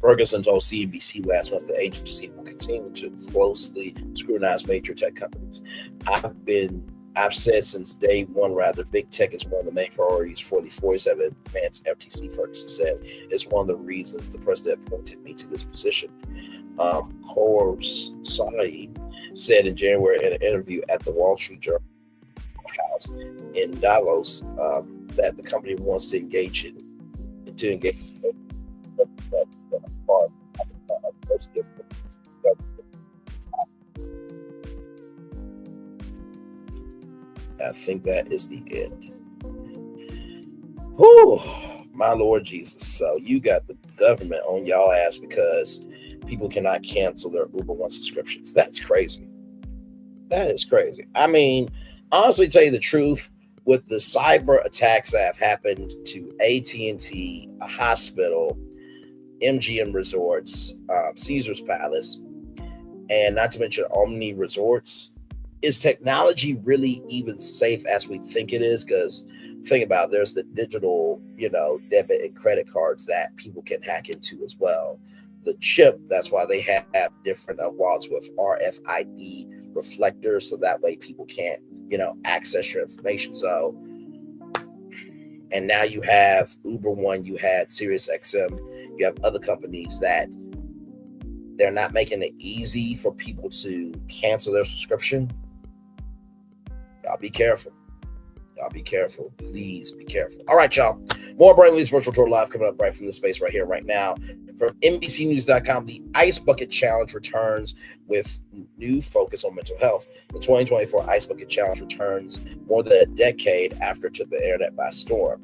Ferguson told CNBC last month the agency will continue to closely scrutinize major tech companies. I've said since day one, big tech is one of the main priorities for the 47th Vance FTC, Ferguson said. It's one of the reasons the president appointed me to this position. Khosrowshahi said in January in an interview at the Wall Street Journal House in Davos that the company wants to engage. I think that is the end. Whew, my Lord Jesus. So you got the government on y'all ass because people cannot cancel their Uber One subscriptions. That's crazy. That is crazy. I mean, honestly, tell you the truth, with the cyber attacks that have happened to AT&T, a hospital, MGM Resorts, Caesar's Palace, and not to mention Omni Resorts, is technology really even safe as we think it is? Because think about it, there's the digital, debit and credit cards that people can hack into as well. The chip, that's why they have different wallets with RFID reflectors, so that way people can't, access your information. So, and now you have Uber One, you had SiriusXM, you have other companies that they're not making it easy for people to cancel their subscription. Y'all be careful. Y'all be careful. Please be careful. All right, y'all. More Brain Lee's Virtual Tour Live coming up right from this space right here, right now. From NBCNews.com, the Ice Bucket Challenge returns with new focus on mental health. The 2024 Ice Bucket Challenge returns more than a decade after it took the internet by storm.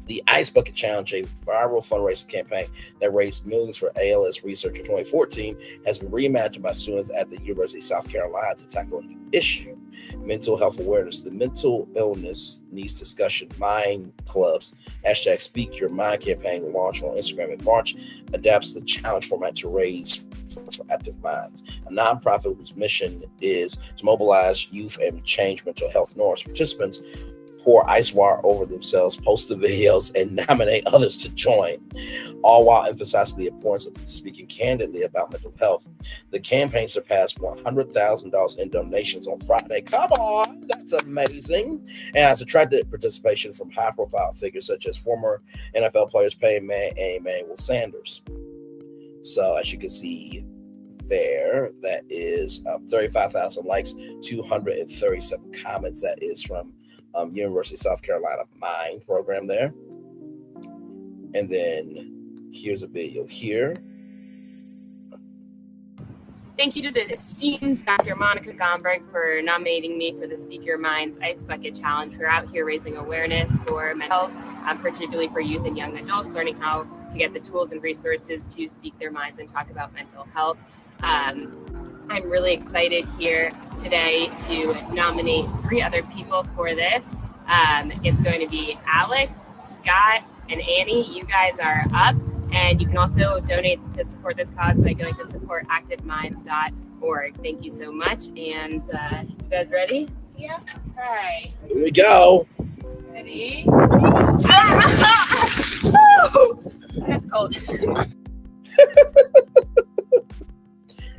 The Ice Bucket Challenge, a viral fundraising campaign that raised millions for ALS research in 2014, has been reimagined by students at the University of South Carolina to tackle a new issue: mental health awareness. The mental illness needs discussion mind clubs # Speak Your Mind campaign launched on Instagram in March adapts the challenge format to raise funds for Active Minds, a nonprofit whose mission is to mobilize youth and change mental health norms. Participants pour ice water over themselves, post the videos, and nominate others to join, all while emphasizing the importance of speaking candidly about mental health. The campaign surpassed $100,000 in donations on Friday. Come on, that's amazing. And has attracted participation from high-profile figures such as former NFL players Peyton Manning and Emmanuel Sanders. So as you can see there, that is 35,000 likes, 237 comments. That is from University of South Carolina Mind program there. And then here's a video here. Thank you to the esteemed Dr. Monica Gomberg for nominating me for the Speak Your Minds Ice Bucket Challenge. We're out here raising awareness for mental health, particularly for youth and young adults, learning how to get the tools and resources to speak their minds and talk about mental health. I'm really excited here today to nominate 3 other people for this. It's going to be Alex, Scott, and Annie. You guys are up, and you can also donate to support this cause by going to supportactiveminds.org. Thank you so much, and you guys ready? Yeah. All right. Here we go. Ready? That's cold.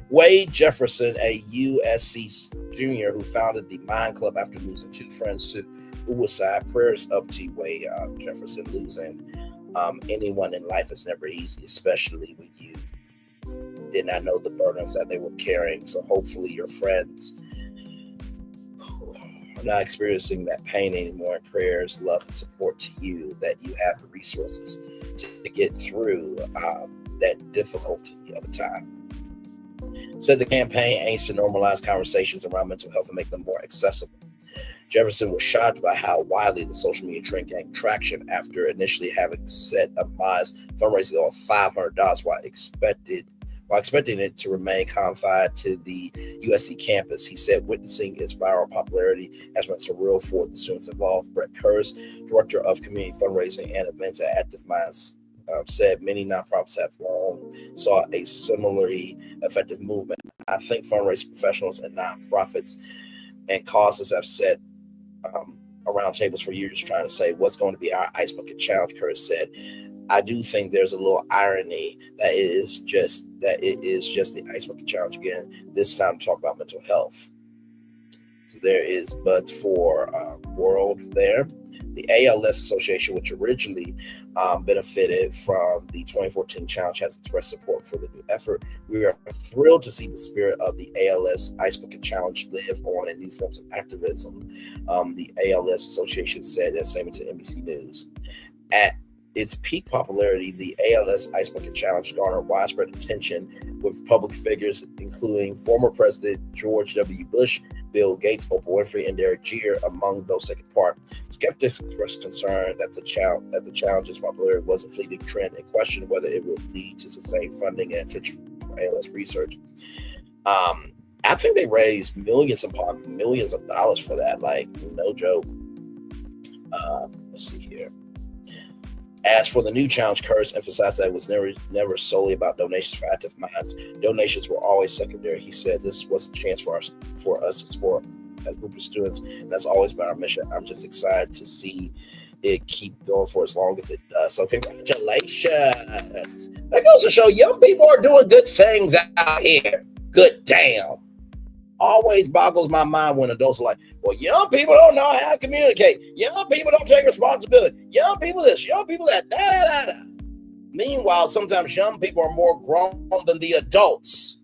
Wade Jefferson, a USC junior who founded the Mind Club after losing 2 friends to suicide. Prayers up to Wade Jefferson. Losing anyone in life is never easy, especially when you did not know the burdens that they were carrying. So hopefully your friends are not experiencing that pain anymore. And prayers, love, and support to you that you have the resources to get through that difficulty of a time. Said the campaign aims to normalize conversations around mental health and make them more accessible. Jefferson was shocked by how widely the social media trend gained traction after initially having set a modest fundraising of $500 while expecting it to remain confined to the USC campus. He said witnessing its viral popularity has been surreal for the students involved. Brett Kurz, director of community fundraising and events at Active Minds, said many nonprofits have long saw a similarly effective movement. I think fundraising professionals and nonprofits and causes have set around tables for years trying to say what's going to be our Ice Bucket Challenge. Curtis said, I do think there's a little irony that it is just the Ice Bucket Challenge again, this time to talk about mental health. So there is Buds for World there. The ALS Association, which originally benefited from the 2014 challenge, has expressed support for the new effort. We are thrilled to see the spirit of the ALS Ice Bucket Challenge live on in new forms of activism, the ALS Association said in a statement to NBC News. At its peak popularity, the ALS Ice Bucket Challenge garnered widespread attention with public figures including former President George W. Bush, Bill Gates, Oprah Winfrey, and Derek Jeter among those taking part. Skeptics expressed concern that the challenge's popularity was a fleeting trend and questioned whether it would lead to sustained funding and attention for ALS research. I think they raised millions upon millions of dollars for that, like no joke. Let's see here. As for the new challenge, Kurtz emphasized that it was never solely about donations for active minds. Donations were always secondary. He said this was a chance for us to support a group of students, and that's always been our mission. I'm just excited to see it keep going for as long as it does. So congratulations. That goes to show young people are doing good things out here. Good damn. Always boggles my mind when adults are like, well, young people don't know how to communicate. Young people don't take responsibility. Young people this, young people that, da. Meanwhile, sometimes young people are more grown than the adults.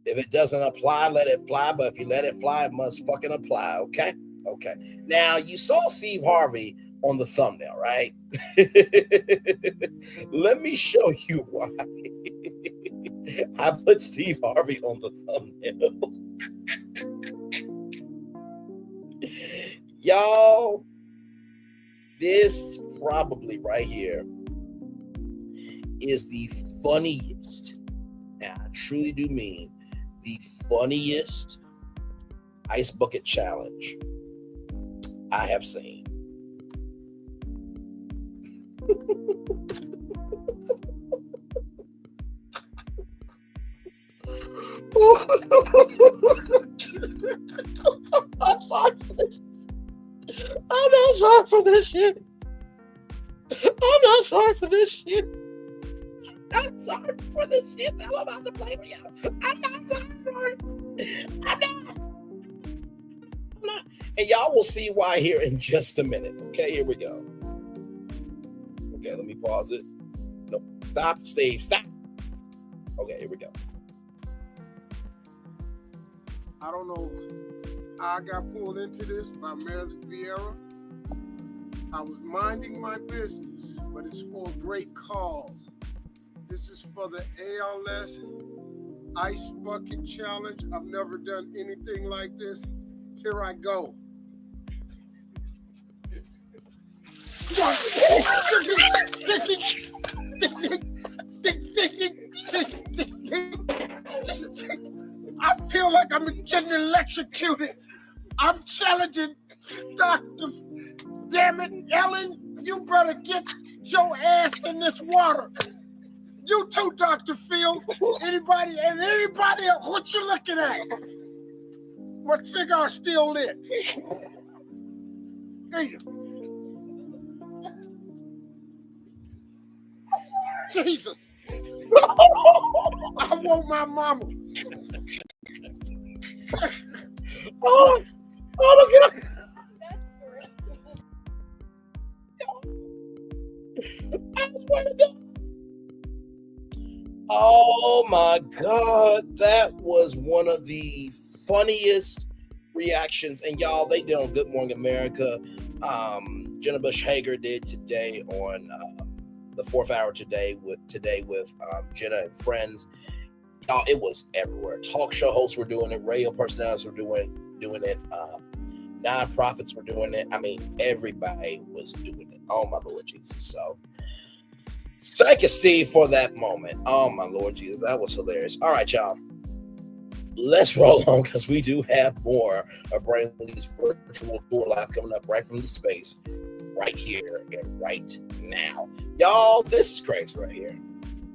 If it doesn't apply, let it fly. But if you let it fly, it must fucking apply, okay? Okay. Now, you saw Steve Harvey on the thumbnail, right? Let me show you why. I put Steve Harvey on the thumbnail. Y'all, this probably right here is the funniest, and I truly do mean the funniest ice bucket challenge I have seen. I'm not sorry for this shit. I'm not sorry for this shit. I'm sorry for this shit that I'm about to play for y'all. I'm not sorry for it. I'm not. And y'all will see why here in just a minute. Okay, here we go. Okay, let me pause it. No, stop, Steve, stop. Okay, here we go. I don't know how I got pulled into this by Meredith Vieira. I was minding my business, but it's for a great cause. This is for the ALS Ice Bucket Challenge. I've never done anything like this. Here I go. I feel like I'm getting electrocuted. I'm challenging Dr. Damn it, Ellen, you better get your ass in this water. You too, Dr. Phil. Anybody else, what you looking at? What cigar still lit? Hey. Jesus. I want my mama. Oh my God. Oh my God, that was one of the funniest reactions. And y'all, they did on Good Morning America. Jenna Bush Hager did today on the 4th hour today with Jenna and friends. Y'all, it was everywhere. Talk show hosts were doing it, radio personalities were doing it, nonprofits were doing it. I mean, everybody was doing it. Oh my Lord Jesus. So thank you, Steve, for that moment. Oh my Lord Jesus, that was hilarious. All right, y'all. Let's roll on because we do have more of Brainley's virtual tour live coming up right from the space, right here and right now. Y'all, this is crazy right here.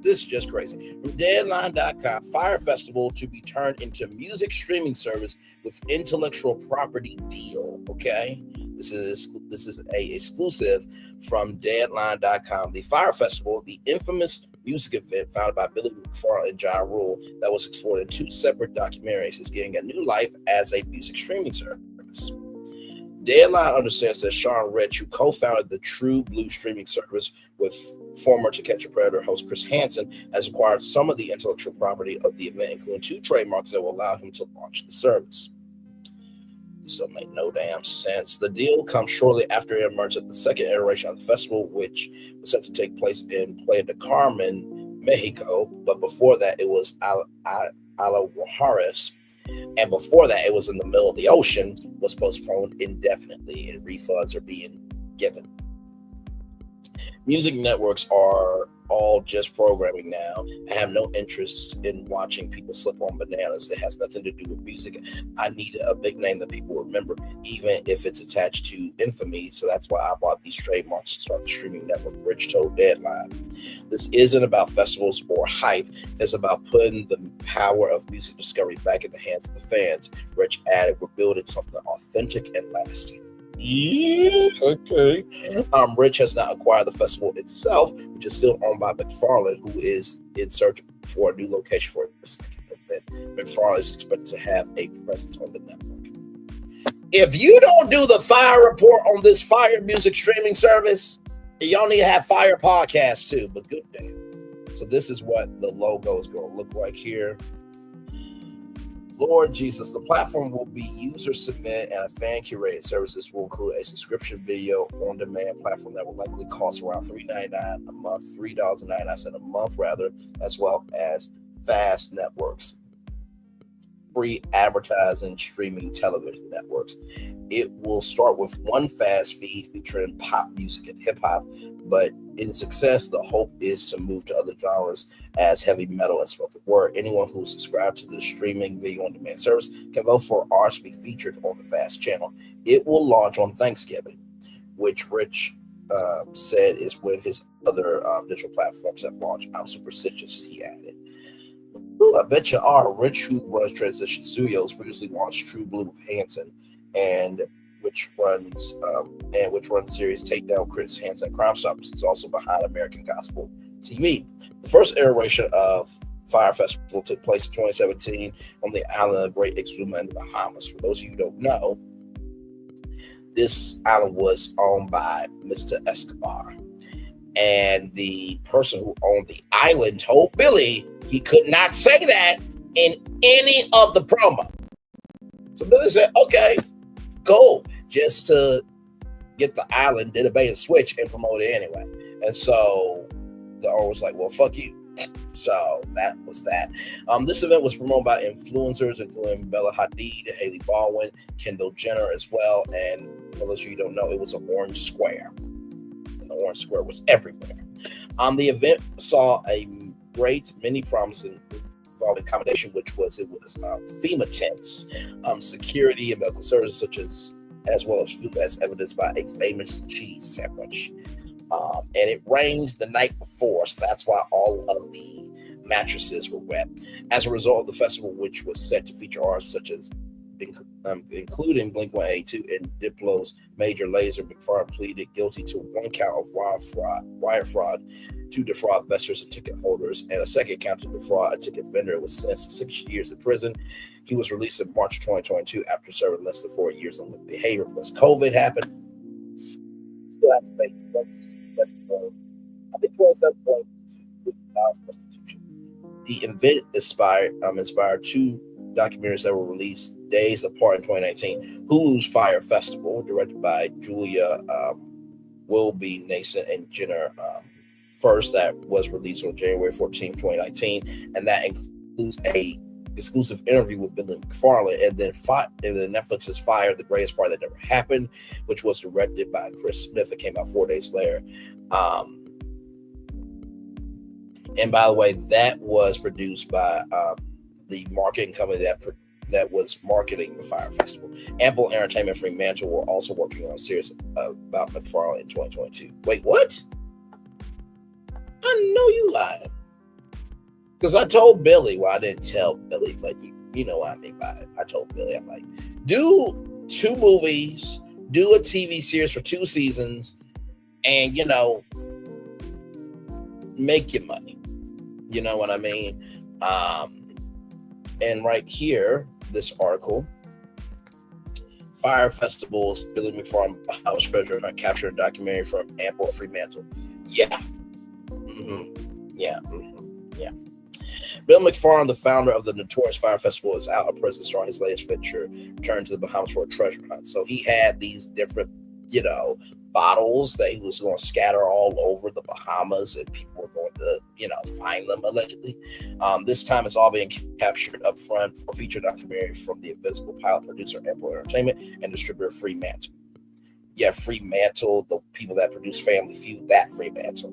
This is just crazy. From Deadline.com, Fyre Festival to be turned into music streaming service with intellectual property deal. Okay, this is a exclusive from Deadline.com. The Fyre Festival, the infamous music event founded by Billy McFarlane and Ja Rule that was explored in 2 separate documentaries, is getting a new life as a music streaming service. Deadline understands that Sean Rich, who co-founded the True Blue streaming service with former To Catch a Predator host Chris Hansen, has acquired some of the intellectual property of the event, including 2 trademarks that will allow him to launch the service. This don't make no damn sense. The deal comes shortly after it emerged at the second iteration of the festival, which was set to take place in Playa del Carmen, Mexico. But before that, it was Alajuares. And before that, it was in the middle of the ocean, was postponed indefinitely, and refunds are being given. Music networks are all just programming now. I have no interest in watching people slip on bananas. It has nothing to do with music. I need a big name that people remember, even if it's attached to infamy. So that's why I bought these trademarks to start the streaming network, Rich told Deadline. This isn't about festivals or hype. It's about putting the power of music discovery back in the hands of the fans. Rich added, we're building something authentic and lasting. Yeah, okay. Rich has not acquired the festival itself, which is still owned by McFarlane, who is in search for a new location for his event. McFarlane is expected to have a presence on the network. If you don't do the Fyre report on this Fyre music streaming service, y'all need to have Fyre podcasts too, but good damn. So this is what the logo is going to look like here. Lord Jesus, the platform will be user submit and a fan curated service. This will include a subscription video on demand platform that will likely cost around $3.99 a month, $3.99 a month rather, as well as fast networks, free advertising, streaming television networks. It will start with one fast feed featuring pop music and hip hop, but in success, the hope is to move to other genres as heavy metal and spoken word. Anyone who is subscribed to the streaming video on demand service can vote for ours to be featured on the fast channel. It will launch on Thanksgiving, which Rich said is when his other digital platforms have launched. I'm superstitious, he added. Ooh, I bet you are. Rich, who runs Transition Studios, previously launched True Blue with Hanson, and which runs series Takedown Chris Hansen Crime Stoppers. Is also behind American Gospel TV. The first iteration of Fyre Festival took place in 2017 on the island of Great Exuma in the Bahamas. For those of you who don't know, this island was owned by Mr. Escobar. And the person who owned the island told Billy he could not say that in any of the promo. So Billy said, okay, go, just to get the island, did a bait and switch and promote it anyway. And so the owner was like, well, fuck you. So that was that. This event was promoted by influencers, including Bella Hadid, Haley Baldwin, Kendall Jenner as well. And for those of you who don't know, it was an orange square. And the orange square was everywhere. The event saw a great many promising accommodation, which was FEMA tents, security and medical services as well as food, as evidenced by a famous cheese sandwich. And it rained the night before, so that's why all of the mattresses were wet. As a result of the festival, which was set to feature artists such as including Blink-182 and Diplo's Major Lazer, McFarlane pleaded guilty to one count of wire fraud to defraud investors and ticket holders, and a second count to defraud a ticket vendor. Was sentenced to 6 years in prison. He was released in March 2022 after serving less than 4 years on behavior. Plus COVID happened. Still have to pay. I think 27.2 restitution. The event inspired two documentaries that were released days apart in 2019. Hulu's Fyre Festival, directed by Julia Wilby Nason and Jenner First, that was released on January 14, 2019, and that includes a exclusive interview with Billy McFarlane, and then Netflix's Fyre, The Greatest Part That Never Happened, which was directed by Chris Smith. It came out 4 days later. And by the way, that was produced by the marketing company that was marketing the Fyre Festival. Ample Entertainment Fremantle were also working on a series about McFarlane in 2022. Wait, what? I know you lied. Because I told Billy, well, I didn't tell Billy, but you know what I mean by it. I told Billy, I'm like, do 2 movies, do a TV series for 2 seasons, and, make your money. You know what I mean? And right here, this article, Fyre Festival's Billy McFarlane House Treasure, I captured a documentary from Ample Fremantle. Yeah. Yeah. Bill McFarlane, the founder of the notorious Fyre Festival, is out of prison, starting his latest venture, returning to the Bahamas for a treasure hunt. So he had these different, bottles that he was going to scatter all over the Bahamas, and people were going to, find them allegedly. This time it's all being captured up front for a feature documentary from the Invisible pilot producer Ample Entertainment and distributor Fremantle. Yeah, Fremantle, the people that produce Family Feud, that Fremantle.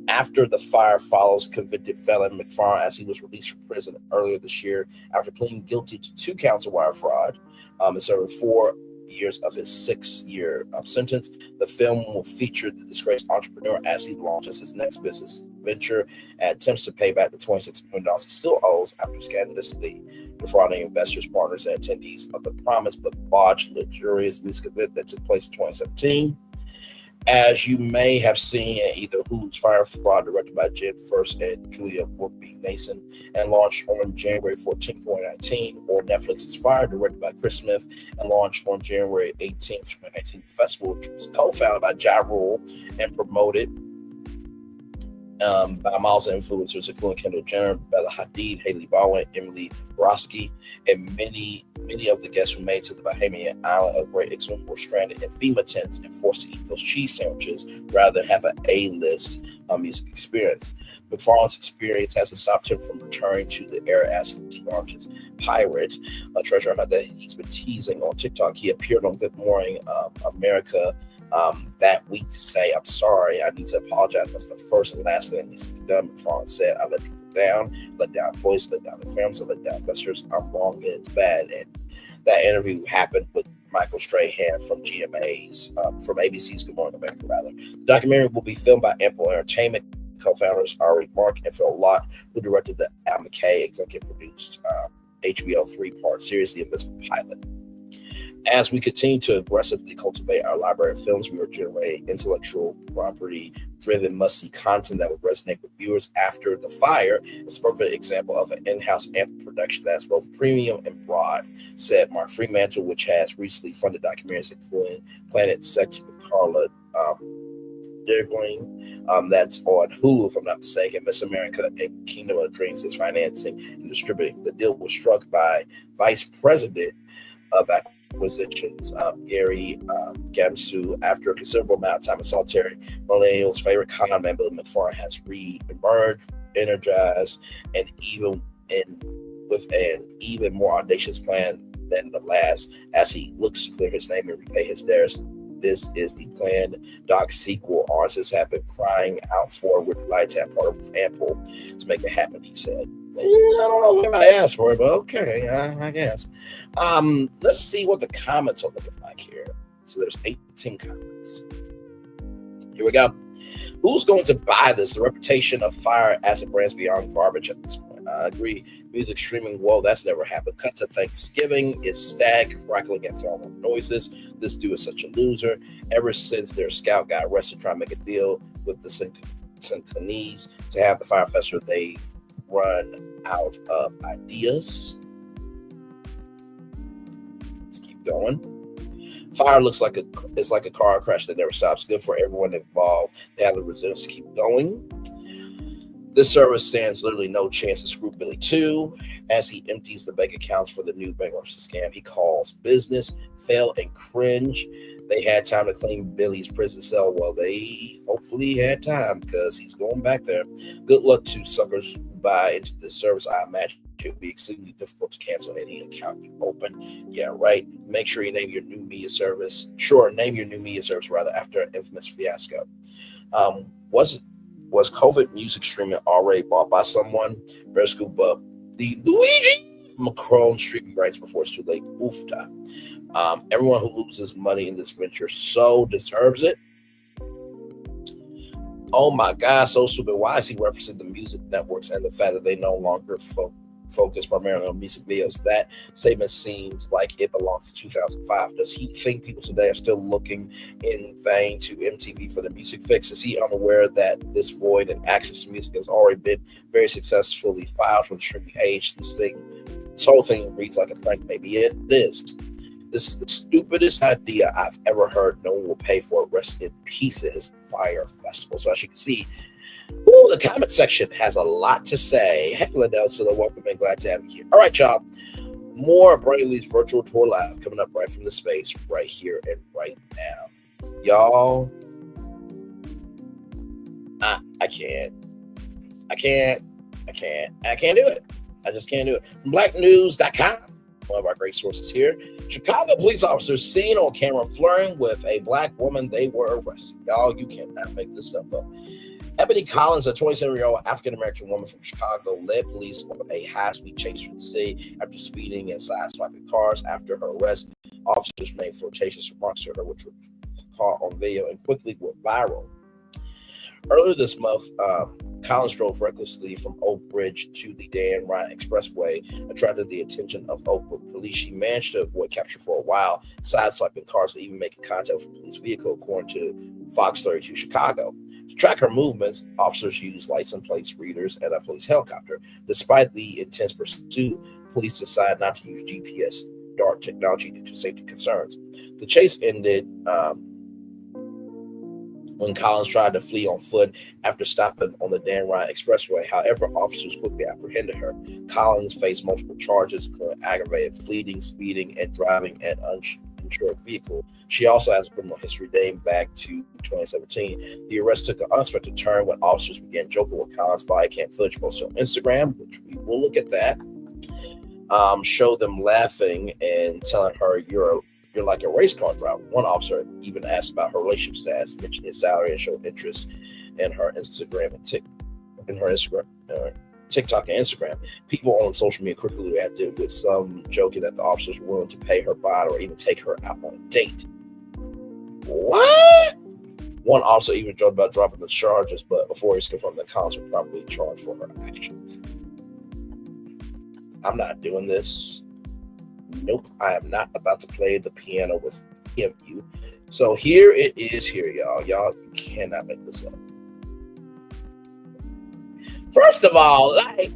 After the Fyre follows convicted felon McFarlane as he was released from prison earlier this year after pleading guilty to 2 counts of wire fraud and serving 4 years of his 6-year sentence. The film will feature the disgraced entrepreneur as he launches his next business venture and attempts to pay back the $26 million he still owes after scandalously defrauding investors, partners, and attendees of the promised but botched luxurious music event that took place in 2017. As you may have seen in either Hulu's Fyre Fraud, directed by Jen First and Julia Workby Mason, and launched on January 14, 2019, or Netflix's Fyre, directed by Chris Smith, and launched on January 18, 2019, festival, which was co-founded by Ja Rule and promoted by Miles influencers including Kendall Jenner, Bella Hadid, Haley Baldwin, Emily Brodsky, and many of the guests who made to the Bahamian island of Great Ixnum were stranded in FEMA tents and forced to eat those cheese sandwiches rather than have an A-list music experience. McFarlane's experience hasn't stopped him from returning to the era as he launches Pirate, a treasure hunt that he's been teasing on TikTok. He appeared on Good Morning America that week to say, "I'm sorry, I need to apologize. That's the first and last thing that needs to be done." McFarlane said, "I let people down, let down employees, let down the families, I let down investors. I'm wrong and it's bad." And that interview happened with Michael Strahan from GMA's, from ABC's Good Morning America, rather. The documentary will be filmed by Ample Entertainment co-founders Ari Mark and Phil Lott, who directed the Al McKay executive produced HBO 3-part series, The Invisible Pilot. As we continue to aggressively cultivate our library of films, we are generating intellectual property-driven must-see content that will resonate with viewers after The Fyre. It's a perfect example of an in-house amp production that's both premium and broad, said Mark Fremantle, which has recently funded documentaries including Planet Sex with Carla Dergling, that's on Hulu, if I'm not mistaken. Miss America and Kingdom of Dreams is financing and distributing. The deal was struck by Vice President of Acquisitions, Gary Gamsu, after a considerable amount of time in solitary. Millennials' favorite con man, Bill McFarlane, has re-emerged, energized, and with an even more audacious plan than the last, as he looks to clear his name and repay his debts. This is the planned doc sequel artists have been crying out for, with Lionsgate partner with Ample to make it happen, he said. I don't know if anybody asked for it, but okay, I guess. Let's see what the comments are looking like here. So there's 18 comments. Here we go. Who's going to buy this? The reputation of Fyre as a brand's beyond garbage at this point. I agree. Music streaming, whoa, that's never happened. Cut to Thanksgiving. It's stag crackling at thermal noises. This dude is such a loser. Ever since their scout got arrested trying to make a deal with the Synchronese to have the Fyre Festival, they run out of ideas. Let's keep going. Fyre looks like it's like a car crash that never stops. Good for everyone involved. They have the resilience to keep going. This service stands literally no chance to screw Billy too, as he empties the bank accounts for the new bankruptcy scam he calls business. Fail and cringe. They had time to clean Billy's prison cell. Well, they hopefully had time because he's going back there. Good luck to suckers who buy into this service. I imagine it would be extremely difficult to cancel any account you open. Yeah, right. Make sure you name your new media service. Sure, name your new media service rather after an infamous fiasco. Was COVID music streaming already bought by someone? Better scoop up the Luigi Macron streaming rights before it's too late. Oofta. Everyone who loses money in this venture so deserves it. Oh my God, so stupid. Why is he referencing the music networks and the fact that they no longer focus primarily on music videos? That statement seems like it belongs to 2005. Does he think people today are still looking in vain to MTV for the music fix? Is he unaware that this void in access to music has already been very successfully filed from the streaming age? This whole thing reads like a prank. Maybe it is. This is the stupidest idea I've ever heard. No one will pay for it. Rest in pieces, Fyre Festival. So as you can see, the comment section has a lot to say. Heck, Lindell, so welcome and glad to have you here. All right, y'all. More Brainley's virtual tour live coming up right from the space, right here and right now. Y'all, I can't do it. I just can't do it. From blacknews.com, one of our great sources here. Chicago police officers seen on camera flirting with a black woman. They were arrested. Y'all, you cannot make this stuff up. Ebony Collins, a 27-year-old African-American woman from Chicago, led police on a high-speed chase through the city after speeding and side-swiping cars. After her arrest, officers made flirtatious remarks to her, which were caught on video and quickly went viral. Earlier this month, Collins drove recklessly from Oak Ridge to the Dan Ryan Expressway, attracted the attention of Oakwood police. She managed to avoid capture for a while, sideswiping cars and even making contact with a police vehicle, according to Fox 32 Chicago. To track her movements, officers used license plates readers and a police helicopter. Despite the intense pursuit, police decided not to use GPS DART technology due to safety concerns. The chase ended when Collins tried to flee on foot after stopping on the Dan Ryan Expressway. However, officers quickly apprehended her. Collins faced multiple charges, including aggravated fleeing, speeding, and driving an uninsured vehicle. She also has a criminal history dating back to 2017. The arrest took an unexpected turn when officers began joking with Collins' body cam footage posted on Instagram, which we will look at that. Showed them laughing and telling her, you're like a race car driver. One officer even asked about her relationship status, mentioned his salary, and showed interest in her Instagram and TikTok and Instagram. People on social media quickly reacted, with some joking that the officers were willing to pay her bond or even take her out on a date. What? One officer even joked about dropping the charges, but before he's confirmed that Collins would probably charge for her actions. I'm not doing this. Nope, I am not about to play the piano with any of you. So here it is here, y'all. Y'all cannot make this up. First of all, like,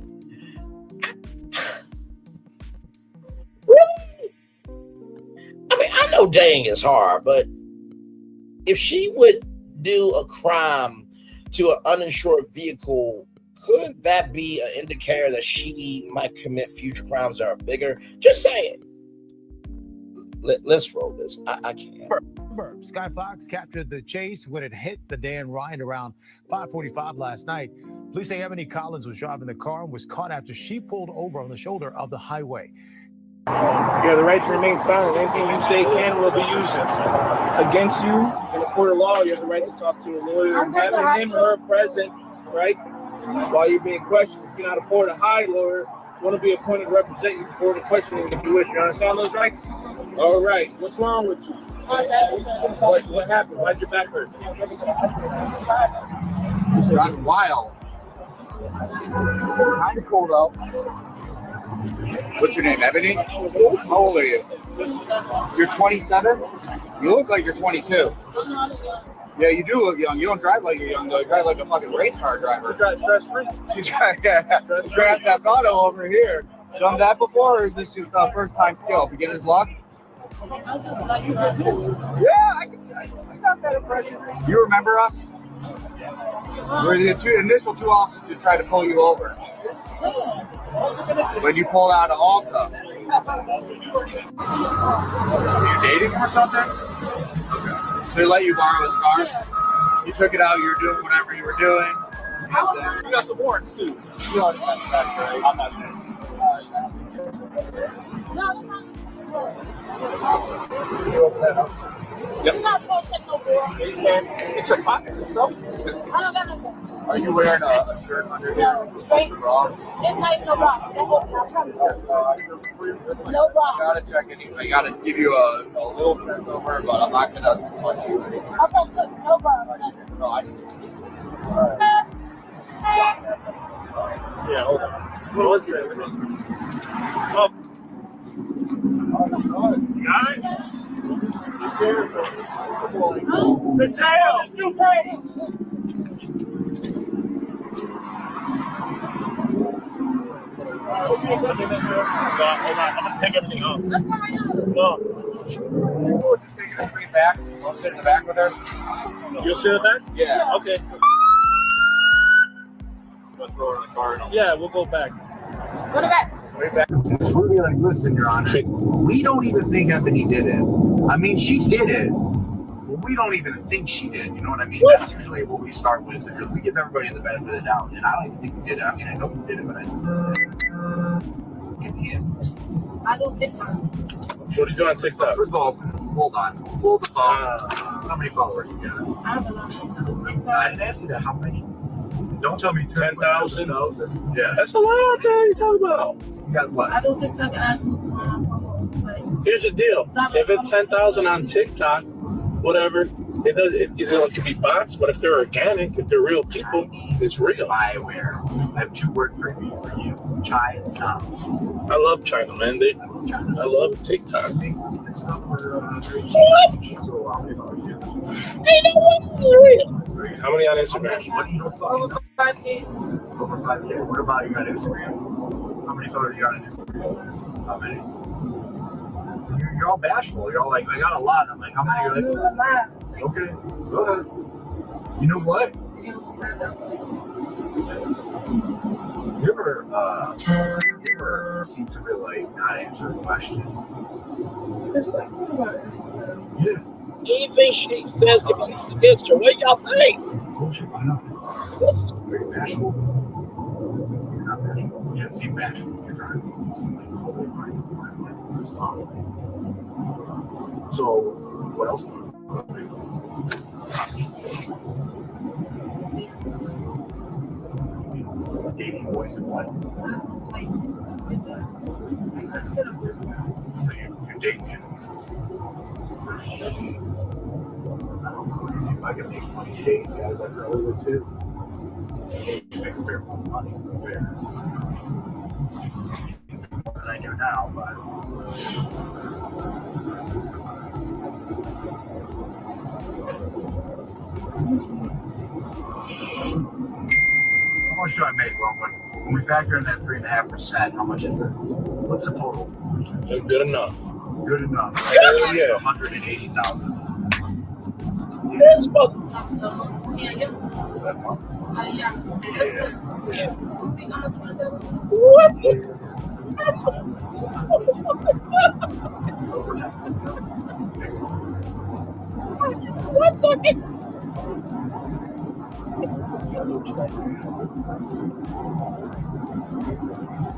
really? I mean, I know dating is hard, but if she would do a crime to an uninsured vehicle, could that be an indicator that she might commit future crimes that are bigger? Just saying. Let's roll this. I can't. Sky Fox captured the chase when it hit the Dan Ryan around 5:45 last night. Police say Ebony Collins was driving the car and was caught after she pulled over on the shoulder of the highway. You have the right to remain silent. Anything you say can will be used against you in a court of law. You have the right to talk to a lawyer. Having him or her present, right, while you're being questioned. If you cannot afford a high lawyer, want to be appointed to represent you before the questioning if you wish. You understand those rights? All right. What's wrong with you? What happened? Why'd your back hurt? It's gotten wild. Kind of cool though. What's your name, Ebony? How old are you? You're 27? You look like you're 22. Yeah, you do look young. You don't drive like you're young, though. You drive like a fucking race car driver. You drive stress-free. You drive that auto over here. Done that before, or is this just a first-time skill? Beginner's luck? Yeah, I got that impression. You remember us? We're the initial two officers who tried to pull you over. When you pulled out of Alta. Are you dating him or something? Okay. So he let you borrow his car? You took it out, you were doing whatever you were doing. You got some warrants too. You already got that, right? I'm not saying. You open that up? Yep. You're not supposed to check no door. You can check pockets and stuff. I don't got nothing. Are you wearing a shirt under here? Straight. Bra? It's not even no bra. No bra. I gotta check anyway. I gotta give you a little check over, but I'm not gonna punch you anymore. Okay, good. No bra. No, I see. Alright. Yeah, hold on. One second. Oh. You got it? The tail! You crazy! So, hold on, I'm gonna take everything off. That's not my own. No. We'll just take it straight back. I'll sit in the back with her. You'll sit in the back? Yeah. Okay. We'll throw her in the car. Yeah, we'll go back. Go to back. Way back. We'll be like, listen, Your Honor, we don't even think Ebony did it. I mean, she did it. But we don't even think she did. You know what I mean? What? That's usually what we start with, because we give everybody the benefit of the doubt. And I don't even think we did it. I mean, I know we did it, but I didn't. I do TikTok. What are you doing on TikTok? First of all, hold on. Hold the phone. How many followers you got? I have a lot of TikTok. I didn't ask you that. How many? Don't tell me 10,000. 10,000. Yeah. That's a lot. What are you talking about? You got what? I do TikTok and I do Here's the deal. If it's 10,000 on TikTok, whatever, it does. It could be bots, but if they're organic, if they're real people, it's real. Spyware. I have 2 words for you. China. I love China, man. I love TikTok. It's not for How many on Instagram? What do you know? Over 5K. Over 5K. What about you on Instagram? How many followers you got on Instagram? How many? You're all bashful. You're all like, I got a lot. I'm like, how many? You're like, okay, go ahead. You know what? You ever seem to really like not answer a question? Yeah. Anything she says can be used against her. What y'all think? Bullshit. I know. Are you bashful? You're not bashful. You don't seem bashful. You're trying to seem like totally fine. So, what else? Dating boys and what? So you're dating kids. If I can make money dating guys like earlier too, you make a fair amount of money. Fair. More than I do now, but. How much do I make, when we factor in that 3.5%, how much is it? What's the total? Good enough. Good enough. Yeah. 180,000. What the?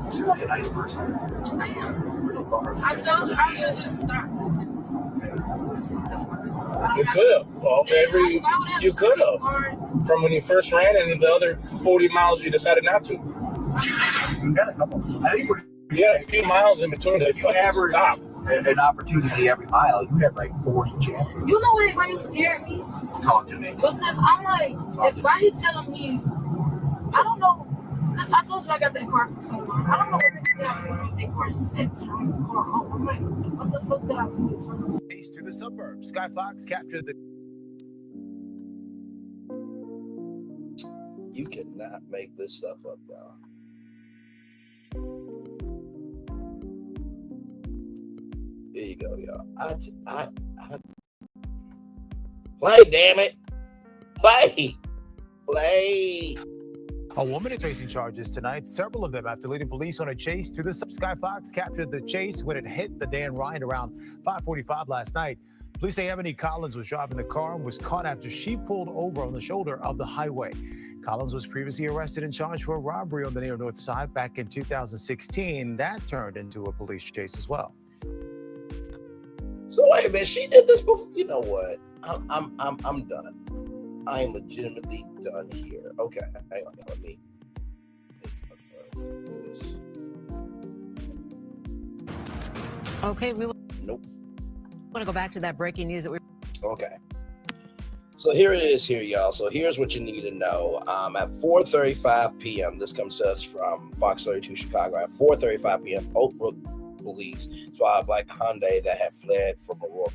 You seem like a nice person. I am. I told you I should just stop. You could have. Well, you could have. From when you first ran and the other 40 miles you decided not to. You got a couple. I think a few miles in between. If you average an opportunity every mile, you had like 40 chances. You know why you scared me? Talk to me. Because I'm like, why he telling me? I don't know. Because I told you I got that car from someone. I don't know what they got that car. He said turn the car off. I'm like, what the fuck did I do to turn it? Chase to the suburbs. Sky Fox captured the. You cannot make this stuff up, y'all. Here you go, y'all. I play, damn it. Play. A woman is facing charges tonight, several of them after leading police on a chase to the Sky Fox captured the chase when it hit the Dan Ryan around 5:45 last night. Police say Ebony Collins was driving the car and was caught after she pulled over on the shoulder of the highway. Collins was previously arrested and charged for a robbery on the near north side back in 2016. That turned into a police chase as well. So wait a minute, she did this before. You know what? I'm done. I am legitimately done here. Okay, hang on. Let me do this. Okay, we Nope. want to go back to that breaking news that we. Okay. So here it is here, y'all. So here's what you need to know. At 4:35 p.m., this comes to us from Fox 32 Chicago. At 4:35 p.m., Oak Brook police spotted a black Hyundai that had fled from Aurora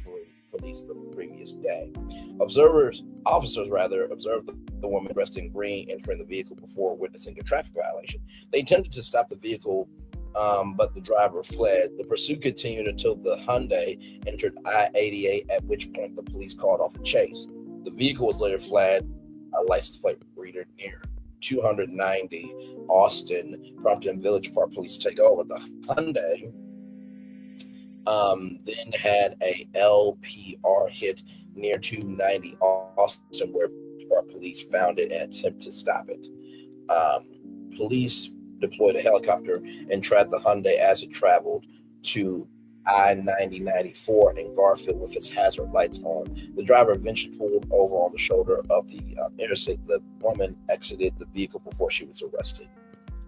police the previous day. Officers observed the woman dressed in green entering the vehicle before witnessing a traffic violation. They attempted to stop the vehicle, but the driver fled. The pursuit continued until the Hyundai entered I-88, at which point the police called off a chase. The vehicle was later flagged a license plate reader near 290 Austin, prompting Village Park police to take over. The Hyundai then had a LPR hit near 290 Austin, where police found it and attempted to stop it. Police deployed a helicopter and tracked the Hyundai as it traveled to I-90-94 in Garfield with its hazard lights on. The driver eventually pulled over on the shoulder of the interstate. The woman exited the vehicle before she was arrested.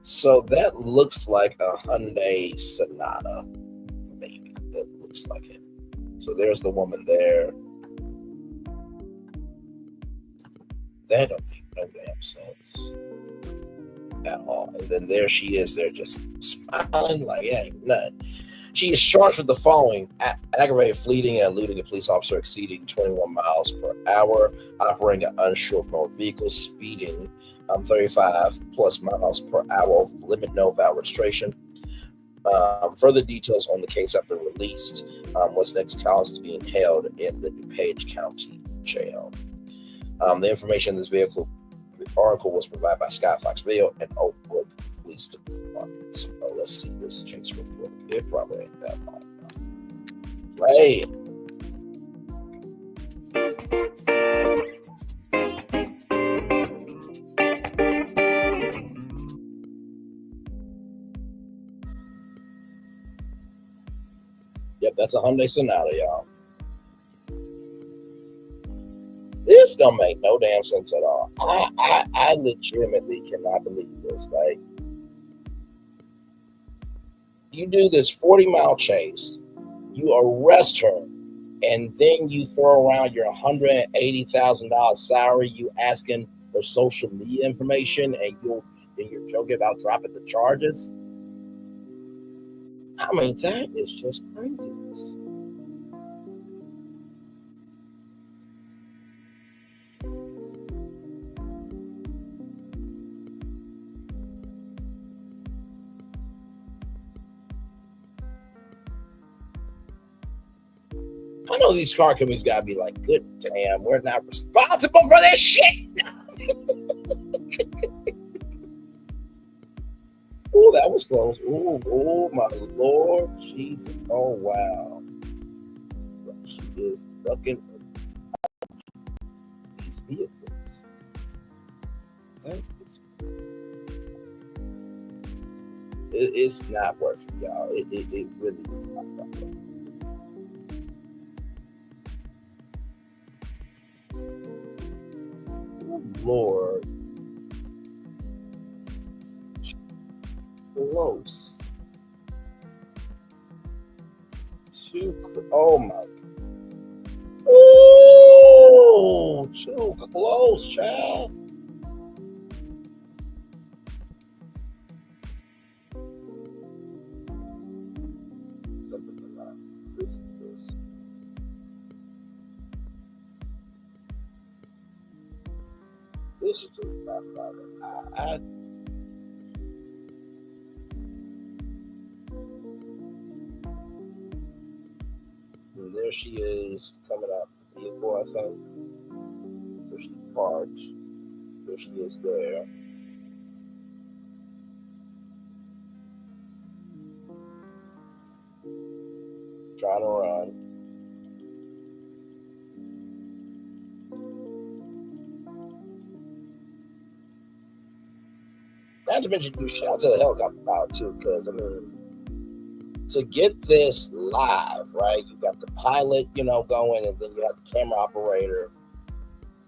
So that looks like a Hyundai Sonata, maybe. That looks like it. So there's the woman there. That don't make no damn sense at all. And then there she is there just smiling like it ain't nothing. She is charged with the following: aggravated fleeing and eluding a police officer exceeding 21 miles per hour, operating an uninsured motor vehicle, speeding 35 plus miles per hour, limit no valid registration. Further details on the case have been released. What's next? Collins is being held in the DuPage County Jail. The information in this article was provided by SkyFox Video and Oakwood Police Department. So let's see this chase real quick. It probably ain't that long. Play it. Yep, that's a Hyundai Sonata, y'all. This don't make no damn sense at all. I legitimately cannot believe this. Like, you do this 40-mile chase, you arrest her, and then you throw around your $180,000 salary, you asking for social media information, and you're joking about dropping the charges. I mean, that is just craziness. I know these car companies gotta be like, good damn, we're not responsible for this shit. Oh, that was close. Oh, my Lord Jesus. Oh, wow. She is ducking these vehicles. It's not worth it, y'all. It really is not worth it. Oh, Lord. Close. Oh my God. Oh, too close, child. This is just not right. And there she is coming out the vehicle, I think. So she parked. There she is there. Trying to run. Not to mention, shout out to the helicopter pilot too, because I mean, to get this live, right? You got the pilot, going, and then you have the camera operator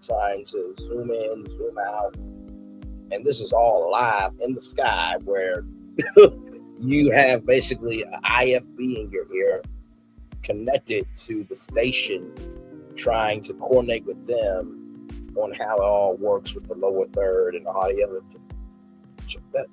trying to zoom in, zoom out. And this is all live in the sky where you have basically an IFB in your ear connected to the station, trying to coordinate with them on how it all works with the lower third and all the other. That.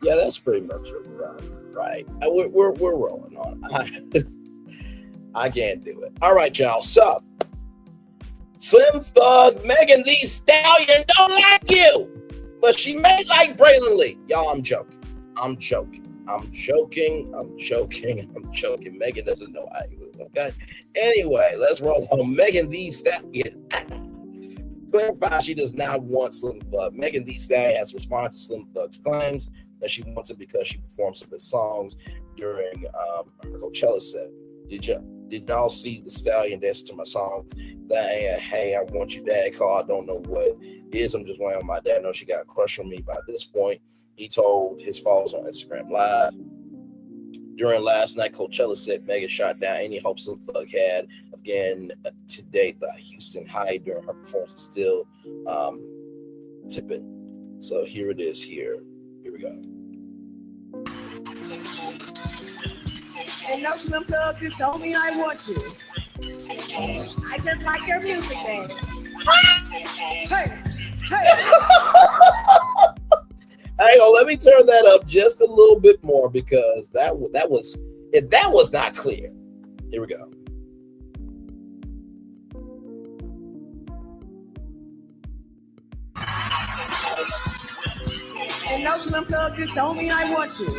Yeah, that's pretty much it, right? We're rolling on it. I can't do it. All right, y'all. So, Slim Thug, Megan Thee Stallion don't like you, but she may like Braylon Lee. Y'all, I'm joking. Megan doesn't know how you live, okay? Anyway, let's roll on. Megan Thee Stallion clarifies she does not want Slim Thug. Megan Thee Stallion has responded to Slim Thug's claims and she wants it because she performed some of his songs during her Coachella set. Did y'all see the Stallion dance to my song? That ain't a Hey, I Want You Dad call. I don't know what it is. I'm just waiting on my dad. Know she got a crush on me. By this point, he told his followers on Instagram Live. During last night Coachella set, Megan shot down any hopes Slim Thug had. Again, to date, the Houston high during her performance is still tipping. So here it is here. Here we go. And no Slim Thug just told me I want you. I just like your music, man. Hey, hey. Hang on, let me turn that up just a little bit more because that was not clear. Here we go. And no Slim Thug just told me I want you.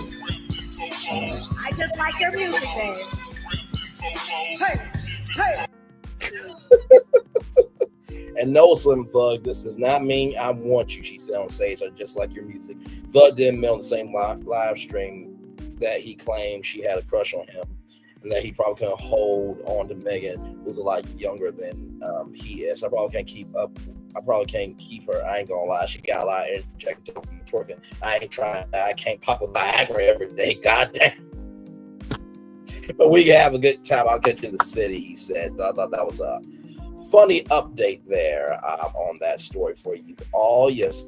I just like your music, man. Hey, hey. And no, Slim Thug, this does not mean I want you, she said on stage. I just like your music. Thug didn't mail the same live stream that he claimed she had a crush on him and that he probably couldn't hold on to Megan, who's a lot younger than he is. I probably can't keep up. I probably can't keep her. I ain't gonna lie. She got a lot of injected from twerking. I ain't trying. I can't pop a Viagra every day. Goddamn. But we can have a good time. I'll get you in the city, he said. I thought that was a funny update there on that story for you all. Yes,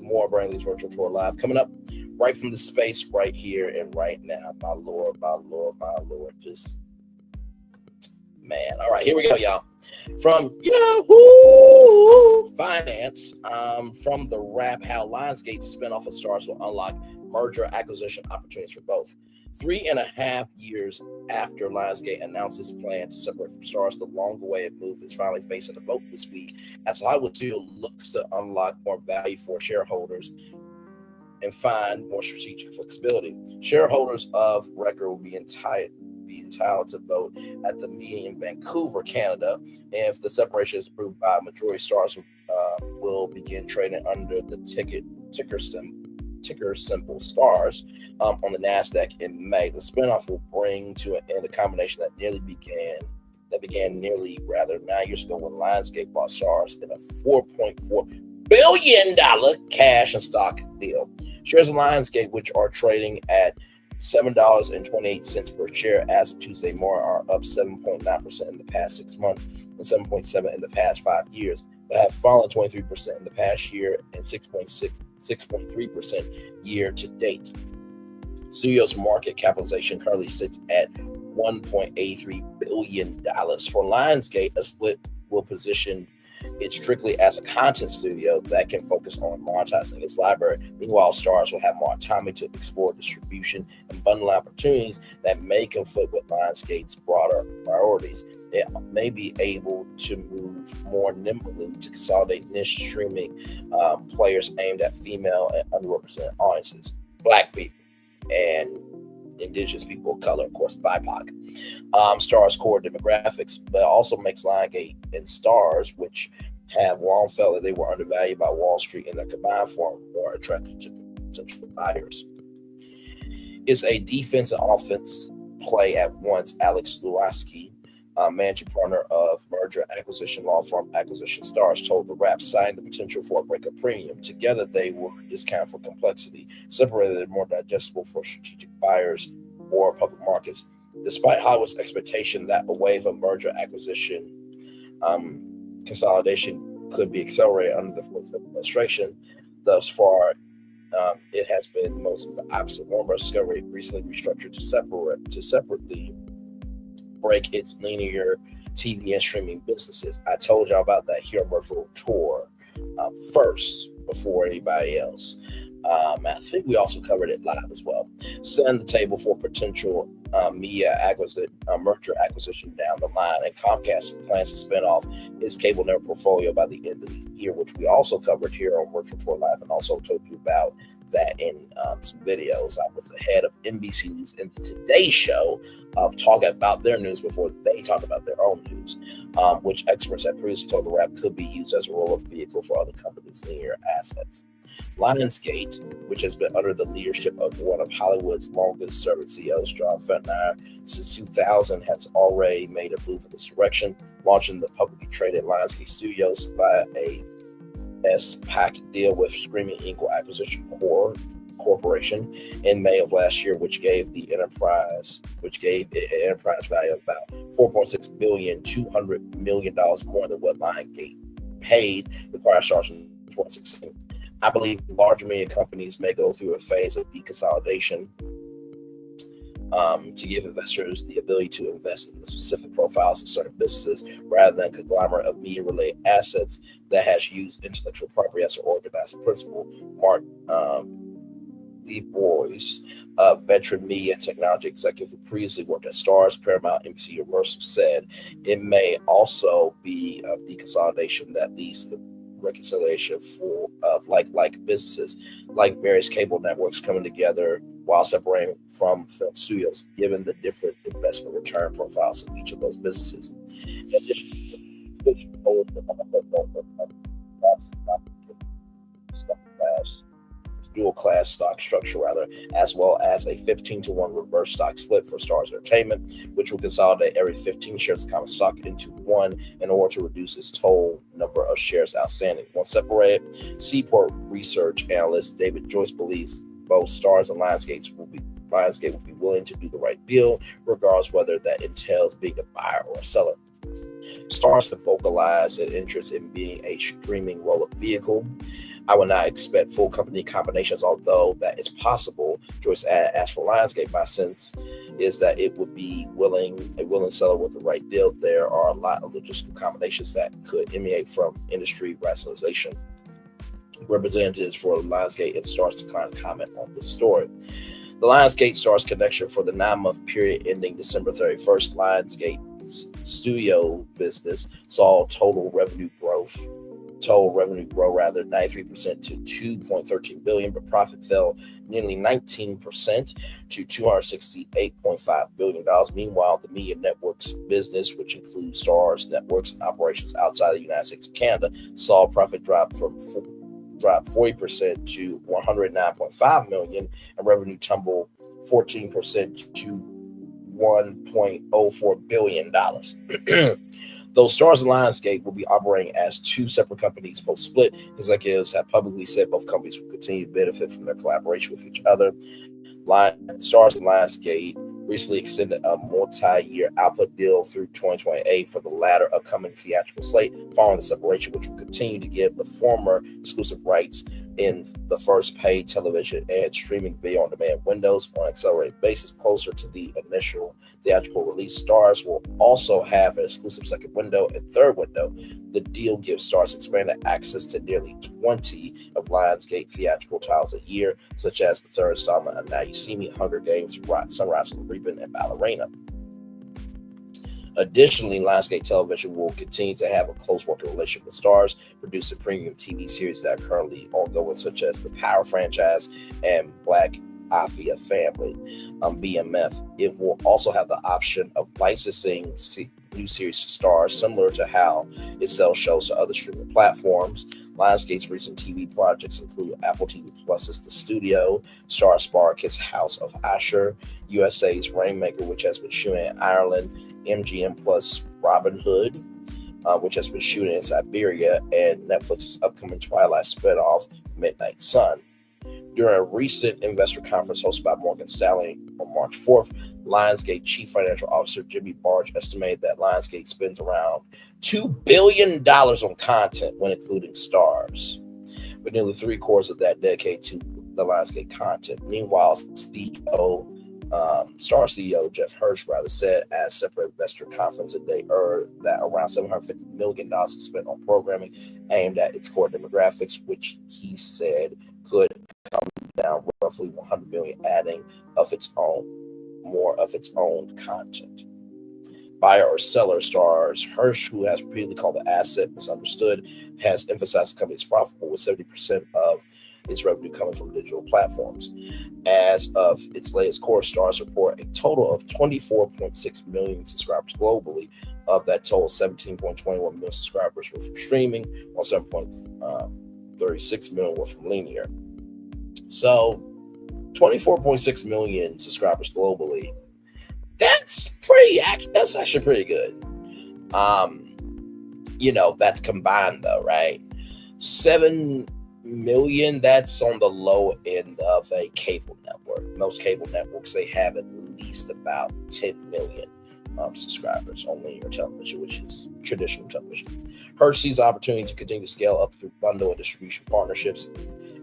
more Brantley's virtual tour live coming up right from the space right here and right now. My Lord, my Lord, my Lord. Just, man. All right, here we go, y'all. From Yahoo Finance, from the rap, how Lionsgate spinoff of Starz will unlock merger acquisition opportunities for both. 3.5 years after Lionsgate announced its plan to separate from Starz, the long-awaited move is finally facing a vote this week as Hollywood Studio looks to unlock more value for shareholders and find more strategic flexibility. Shareholders of record will be entitled to vote at the meeting in Vancouver, Canada. And if the separation is approved by a majority, Starz will begin trading under the ticker symbol Starz on the NASDAQ in May. The spinoff will bring to an end a combination that began nearly 9 years ago when Lionsgate bought Starz in a $4.4 billion cash and stock deal. Shares of Lionsgate, which are trading at $7.28 per share as of Tuesday morning, are up 7.9% in the past 6 months and 7.7% in the past 5 years, but have fallen 23% in the past year and 6.3% year to date. Studio's market capitalization currently sits at $1.83 billion. For Lionsgate, a split will position it strictly as a content studio that can focus on monetizing its library. Meanwhile, Starz will have more autonomy to explore distribution and bundle opportunities that may conflict with Lionsgate's broader priorities. It may be able to move more nimbly to consolidate niche streaming players aimed at female and underrepresented audiences, Black people, and Indigenous people of color, of course, BIPOC. Starz core demographics, but also makes Lionsgate and Starz, which have long felt that they were undervalued by Wall Street in their combined form, more attractive to potential buyers. It's a defense and offense play at once. Alex Lewinsky, managing partner of merger acquisition law firm Acquisition Starz, told The Wrap, citing the potential for a breakup premium. Together, they will discount for complexity, separated and more digestible for strategic buyers or public markets. Despite Hollywood's expectation that a wave of merger acquisition consolidation could be accelerated under the Ford administration, thus far, it has been most of the opposite. Warner Bros. Discovery recently restructured to separately break its linear TV and streaming businesses. I told y'all about that here on Virtual Tour first before anybody else. I think we also covered it live as well. Setting the table for potential media merger acquisition down the line, and Comcast plans to spin off its cable network portfolio by the end of the year, which we also covered here on Virtual Tour Live, and also told you about that in some videos. I was ahead of NBC News in the Today Show of talking about their news before they talked about their own news, which experts have previously told The Wrap could be used as a roll-up vehicle for other companies' linear assets. Lionsgate, which has been under the leadership of one of Hollywood's longest-serving CEOs, John Fetner, since 2000, has already made a move in this direction, launching the publicly traded Lionsgate Studios via a SPAC deal with Screaming Eagle Acquisition Corporation in May of last year, which gave it an enterprise value of about $4.6 billion, $200 million more than what Lionsgate paid the acquire Starz in 2016. I believe larger media companies may go through a phase of deconsolidation to give investors the ability to invest in the specific profiles of certain businesses rather than a conglomerate of media-related assets that has used intellectual property as an organizing principle. Mark DeBois, a veteran media and technology executive who previously worked at Starz, Paramount, NBC Universal, said it may also be a deconsolidation that leads to reconciliation of like businesses, like various cable networks coming together while separating from film studios, given the different investment return profiles of each of those businesses. In addition, dual class stock structure, as well as a 15-to-1 reverse stock split for Starz Entertainment, which will consolidate every 15 shares of common stock into one in order to reduce its total number of shares outstanding. Once separated, Seaport research analyst David Joyce believes both Starz and Lionsgate will be willing to do the right deal, regardless whether that entails being a buyer or a seller. Starz can vocalize an interest in being a streaming roll-up vehicle. I would not expect full company combinations, although that is possible. Joyce added, as for Lionsgate, my sense is that it would be a willing seller with the right deal. There are a lot of logistical combinations that could emanate from industry rationalization. Representatives for Lionsgate and Starz declined to comment on this story. The Lionsgate Starz connection for the 9-month period ending December 31st, Lionsgate's studio business saw total revenue grow 93% to $2.13 billion, but profit fell nearly 19% to $268.5 billion. Meanwhile, the media networks business, which includes Starz networks and operations outside the United States and Canada, saw profit drop 40% to $109.5 million, and revenue tumble 14% to $1.04 billion. Though Starz and Lionsgate will be operating as two separate companies post-split, executives have publicly said both companies will continue to benefit from their collaboration with each other. Starz and Lionsgate recently extended a multi-year output deal through 2028 for the latter upcoming theatrical slate following the separation, which will continue to give the former exclusive rights in the first paid television and streaming video on demand windows on an accelerated basis closer to the initial theatrical release. Starz will also have an exclusive second window and third window. The deal gives Starz expanded access to nearly 20 of Lionsgate theatrical titles a year, such as the third installment of Now You See Me, Hunger Games, Sunrise on the Reaping, and Ballerina. Additionally, Lionsgate Television will continue to have a close working relationship with Starz, producing premium TV series that are currently ongoing, such as the Power franchise and Black Afia Family, BMF. It will also have the option of licensing new series to Starz, similar to how it sells shows to other streaming platforms. Lionsgate's recent TV projects include Apple TV Plus's The Studio, Starz Spark's House of Asher, USA's Rainmaker, which has been shooting in Ireland, MGM Plus Robin Hood, which has been shooting in Siberia, and Netflix's upcoming Twilight spinoff, Midnight Sun. During a recent investor conference hosted by Morgan Stanley on March 4th, Lionsgate Chief Financial Officer Jimmy Barge estimated that Lionsgate spends around $2 billion on content when including Starz, with nearly 3/4 of that dedicated to the Lionsgate content. Meanwhile, Starz CEO Jeff Hirsch said at a separate investor conference a day earlier that around $750 million is spent on programming aimed at its core demographics, which he said could come down roughly $100 million, adding more of its own content. Buyer or seller, Starz Hirsch, who has repeatedly called the asset misunderstood, has emphasized the company's profitable, with 70% of its revenue coming from digital platforms. As of its latest quarter, Starz report a total of 24.6 million subscribers globally. Of that total, 17.21 million subscribers were from streaming, while 7.4 36 million were from linear. So 24.6 million subscribers globally. That's actually pretty good. That's combined though, right? 7 million, that's on the low end of a cable network. Most cable networks, they have at least about 10 million subscribers on linear television, which is traditional television. Hearst sees the opportunity to continue to scale up through bundle and distribution partnerships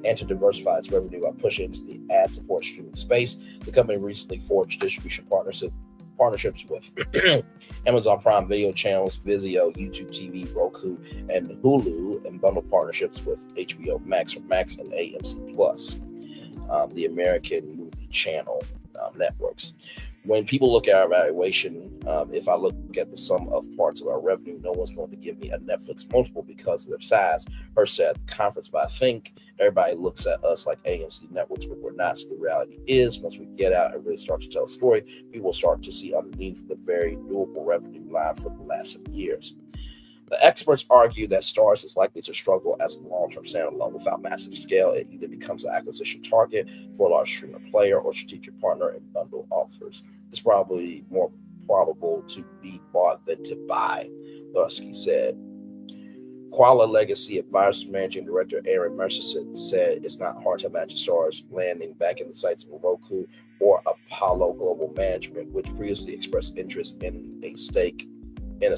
and to diversify its revenue by pushing into the ad-support streaming space. The company recently forged distribution partnerships with Amazon Prime Video channels, Vizio, YouTube TV, Roku, and Hulu, and bundle partnerships with HBO Max or Max and AMC Plus, the American movie channel networks. When people look at our valuation, if I look at the sum of parts of our revenue, no one's going to give me a Netflix multiple because of their size. Hearst said at the conference, but I think everybody looks at us like AMC networks, but we're not. So the reality is, once we get out and really start to tell a story, people will start to see underneath the very doable revenue line for the last 7 years. The experts argue that Starz is likely to struggle as a long-term standalone without massive scale. It either becomes an acquisition target for a large streamer player or strategic partner and bundle offers. It's probably more probable to be bought than to buy, Lusky said. Quala Legacy Advisors Managing Director Aaron Mercer said it's not hard to imagine Starz landing back in the sights of Roku or Apollo Global Management, which previously expressed interest in a stake in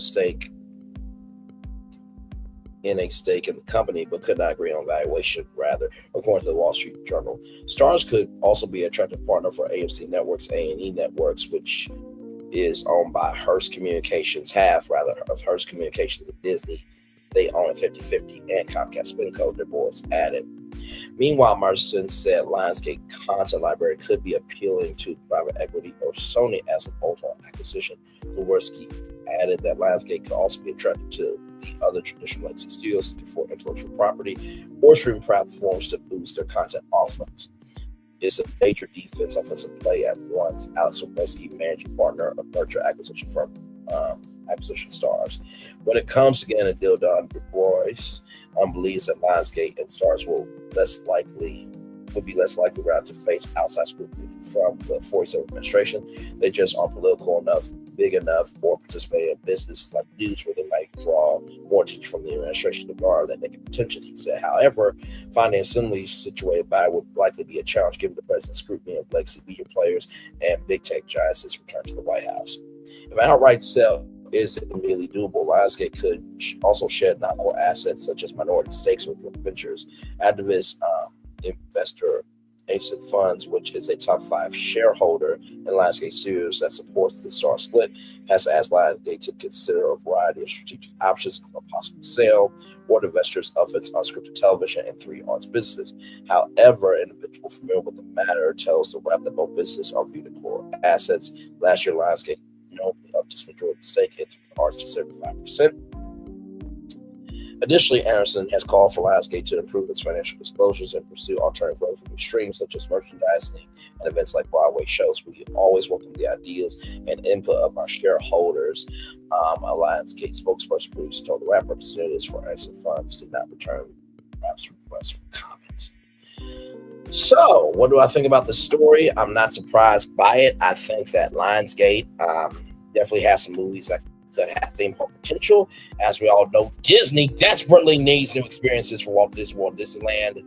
the company, but could not agree on valuation. Rather, according to the Wall Street Journal, Starz could also be an attractive partner for AMC Networks, A&E Networks, which is owned by Hearst Communications, half rather of Hearst Communications and Disney. They own it 50-50, and Comcast SpinCo, their boards added. Meanwhile, Marston said Lionsgate content library could be appealing to private equity or Sony as a bolt-on acquisition. Lewinsky added that Lionsgate could also be attracted to the other traditional legacy studios looking for intellectual property or streaming platforms to boost their content offerings. It's a major defense offensive play at once. Alex Lewinsky, managing partner of merger acquisition firm Acquisition Starz. When it comes to getting a deal done, Du Bois believes that Lionsgate and Starz would be less likely rather to face outside scrutiny from the 47 administration. They just aren't political enough, big enough, or participate in business like news where they might draw more attention from the administration to guard that negative attention, he said. However, finding a similarly situated buyer would likely be a challenge given the president's scrutiny of legacy media players and big tech giants since return to the White House. If an outright sale is immediately doable, Lionsgate could also shed non-core assets such as minority stakes with ventures, activist investor Ancient Funds, which is a top 5 shareholder in Lionsgate Studios that supports the Starz split, has asked Lionsgate to consider a variety of strategic options, including a possible sale or investors of its unscripted television and 3 arts businesses. However, an individual familiar with the matter tells the Wrap that both businesses are viewed as core assets. Last year, Lionsgate up to majority stake in arts to 75%. Additionally, Anderson has called for Lionsgate to improve its financial disclosures and pursue alternative revenue streams such as merchandising and events like Broadway shows. We always welcome the ideas and input of our shareholders. A Lionsgate spokesperson previously told the Wrap representatives for Anderson Funds did not return Wrap's request for comments. So, what do I think about the story? I'm not surprised by it. I think that Lionsgate definitely has some movies that could have theme park potential. As we all know, Disney desperately needs new experiences for Walt Disneyland.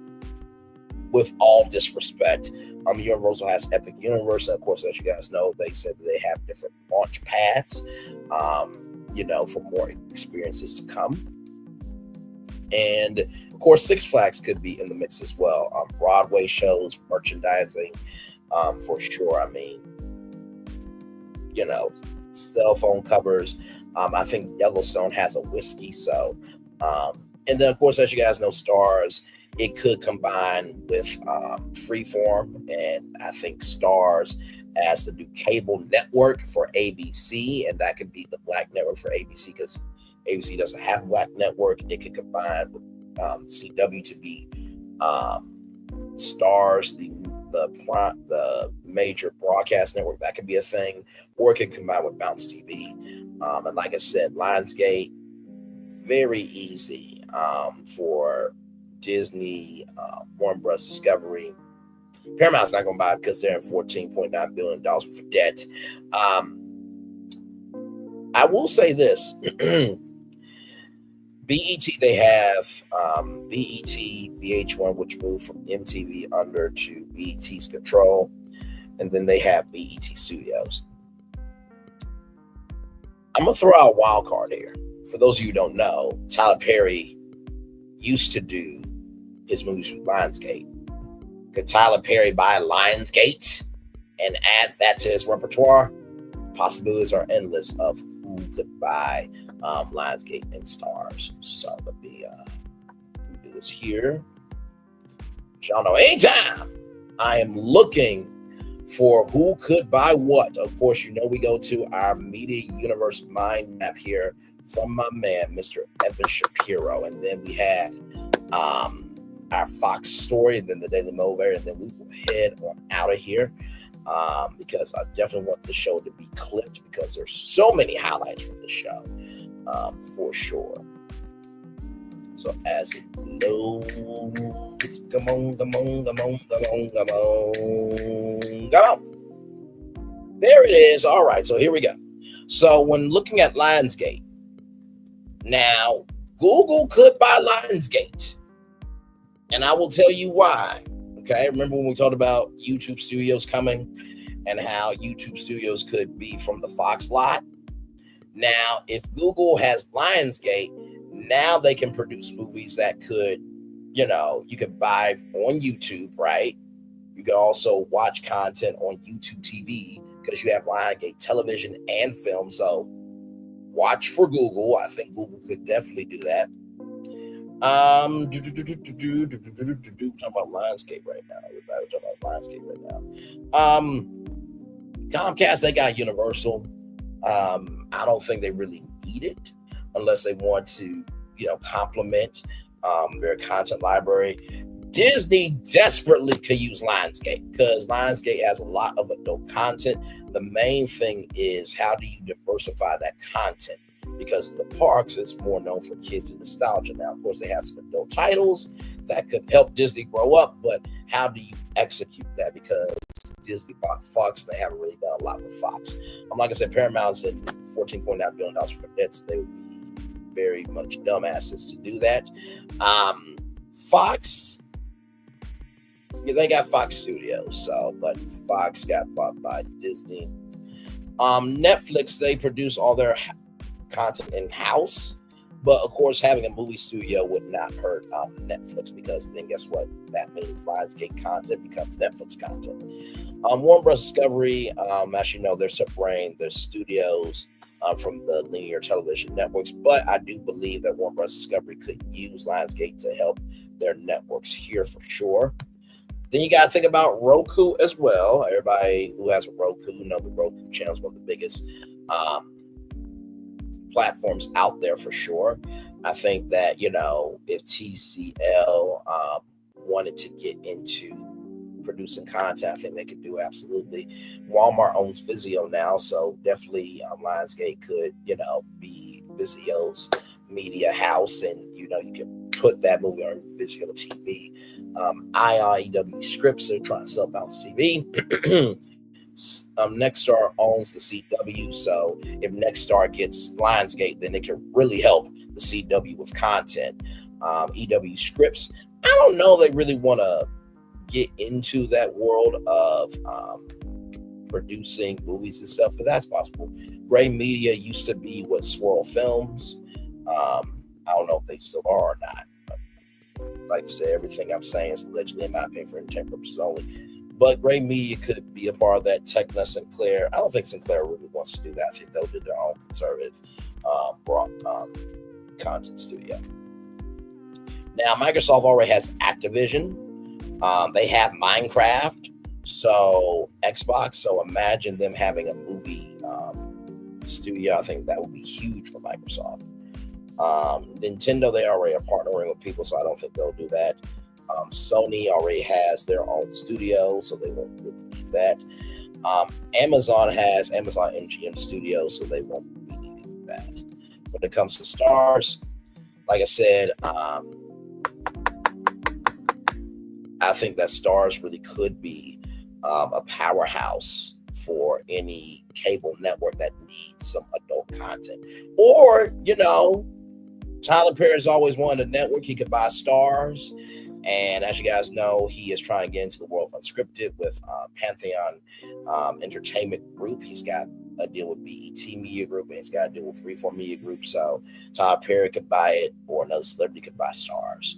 With all disrespect, Universal has Epic Universe, and of course, as you guys know, they said that they have different launch pads, for more experiences to come. And of course, Six Flags could be in the mix as well. Broadway shows, merchandising, for sure. Cell phone covers. I think Yellowstone has a whiskey. So, and then of course, as you guys know, Starz, it could combine with Freeform, and I think Starz as the new cable network for ABC, and that could be the black network for ABC because ABC doesn't have a black network. It could combine with CW to be Starz, the major broadcast network. That could be a thing, or it could combine with Bounce TV. And like I said, Lionsgate, very easy for Disney, Warner Bros. Discovery. Paramount's not going to buy it because they're in $14.9 billion worth of debt. I will say this. BET, they have BET, VH1, which moved from MTV under to BET's control. And then they have BET Studios. I'm going to throw out a wild card here. For those of you who don't know, Tyler Perry used to do his movies with Lionsgate. Could Tyler Perry buy Lionsgate and add that to his repertoire? Possibilities are endless of who could buy Lionsgate and Starz. So let me do this here. Y'all know anytime I am looking for who could buy what. Of course, you know we go to our media universe mind map here from my man, Mr. Evan Shapiro. And then we have our Fox story, and then the Daily Mover, and then we will head on out of here because I definitely want the show to be clipped because there's so many highlights from the show for sure. So as it loads, come on. There it is. All right, so here we go. So when looking at Lionsgate, now Google could buy Lionsgate, and I will tell you why. Okay, remember when we talked about YouTube Studios coming and how YouTube Studios could be from the Fox lot? Now, if Google has Lionsgate, now they can produce movies that could, you could buy on YouTube, right? You can also watch content on YouTube TV because you have Lionsgate television and film. So watch for Google. I think Google could definitely do that. Talking about Lionsgate right now. Everybody talking about Lionsgate right now. Comcast, they got Universal. I don't think they really need it unless they want to, complement their content library. Disney desperately could use Lionsgate because Lionsgate has a lot of adult content. The main thing is how do you diversify that content? Because the parks is more known for kids and nostalgia. Now, of course, they have some adult titles that could help Disney grow up, but how do you execute that? Because Disney bought Fox, they haven't really done a lot with Fox. Like I said, Paramount's in $14.9 billion for debts. They would be very much dumbasses to do that. Fox, they got Fox Studios, but Fox got bought by Disney. Netflix, they produce all their content in-house, but of course having a movie studio would not hurt Netflix, because then guess what? That means Lionsgate content becomes Netflix content. Warner Bros. Discovery, as you know, they're separating their studios from the linear television networks, but I do believe that Warner Bros. Discovery could use Lionsgate to help their networks here for sure. Then you got to think about Roku as well. Everybody who has a Roku, the Roku channel is one of the biggest platforms out there for sure. I think that, if TCL wanted to get into producing content, I think they could do absolutely. Walmart owns Vizio now, so definitely Lionsgate could, be Vizio's media house, and you can put that movie on Vizio TV. IEW Scripts, they're trying to sell Bounce TV. Nexstar owns the CW, so if Nexstar gets Lionsgate, then it can really help the CW with content. EW Scripts, I don't know if they really want to get into that world of producing movies and stuff, but that's possible. Gray Media used to be what Swirl Films. I don't know if they still are or not. Like I said, everything I'm saying is allegedly, in my opinion, for intent purposes only. But Gray Media could be a part of that. Tecna, Sinclair. I don't think Sinclair really wants to do that. I think they'll do their own conservative content studio. Now, Microsoft already has Activision. They have Minecraft. So Xbox. So imagine them having a movie studio. I think that would be huge for Microsoft. Nintendo, they already are partnering with people, so I don't think they'll do that. Sony already has their own studio, so they won't really need that. Amazon has Amazon MGM Studios, so they won't be needing that. When it comes to Starz, like I said, I think that Starz really could be a powerhouse for any cable network that needs some adult content. Or, you know, Tyler Perry's always wanted a network. He could buy Starz. And as you guys know, he is trying to get into the world of unscripted with Pantheon Entertainment Group. He's got a deal with BET Media Group, and he's got a deal with Freeform Media Group. So Tyler Perry could buy it, or another celebrity could buy Starz.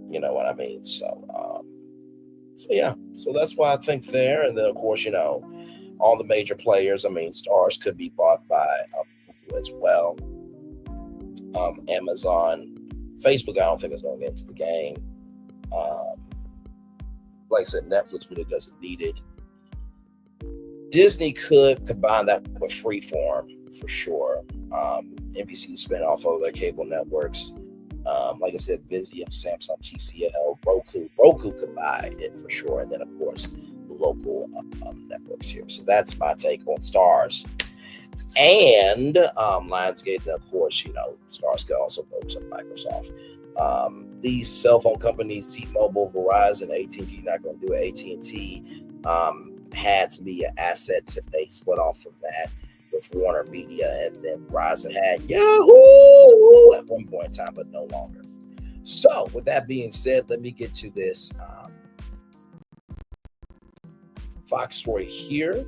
You know what I mean? So yeah. So that's why I think there. And then, of course, you know, all the major players. I mean, Starz could be bought by Google as well. Amazon. Facebook, I don't think is going to get into the game. Like I said, Netflix really doesn't need it. Disney could combine that with Freeform for sure. NBC spin off of their cable networks. Like I said, Vizio, Samsung, TCL, Roku could buy it for sure. And then, of course, the local networks here. So that's my take on Starz. And Lionsgate, and of course, you know, Starz could also go to Microsoft. These cell phone companies, T-Mobile, Verizon, AT&T, not going to do it. AT&T had to be an asset that they split off from that with Warner Media, and then Verizon had Yahoo at one point in time, but no longer. So, with that being said, let me get to this Fox story here.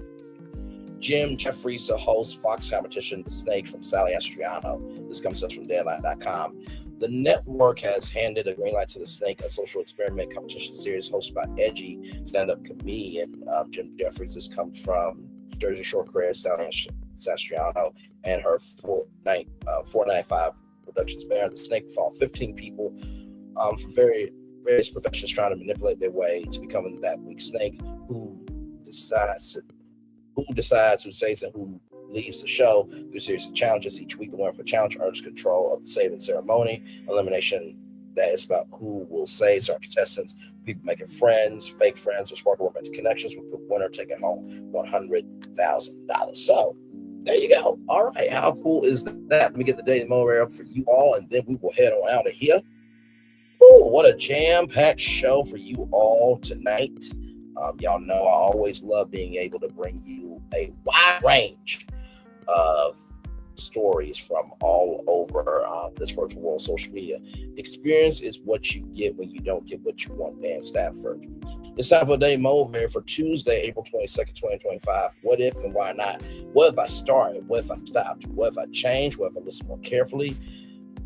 Jim Jeffries, the host, Fox competition, The Snake from Sally Astriano. This comes to us from Deadline.com. The network has handed a green light to The Snake, a social experiment competition series hosted by edgy stand-up comedian Jim Jeffries. This comes from Jersey Shore creator Sally Astriano and her 495 Productions banner. The Snake followed 15 people from various professions trying to manipulate their way to becoming that weak snake who decides, who stays, and who leaves the show through a series of challenges. Each week, the winner for challenge earns control of the saving ceremony. Elimination, that is about who will save. So our contestants, people making friends, fake friends, or sparkle romantic connections, with the winner taking home $100,000. So there you go. All right, how cool is that? Let me get the Daily Mower up for you all, and then we will head on out of here. Ooh, what a jam-packed show for you all tonight. Y'all know I always love being able to bring you a wide range of stories from all over this virtual world, social media. Experience is what you get when you don't get what you want. Dan Stafford. It's time for Day Mover for Tuesday, April 22nd, 2025. What if and why not? What if I started? What if I stopped? What if I changed? What if I listened more carefully?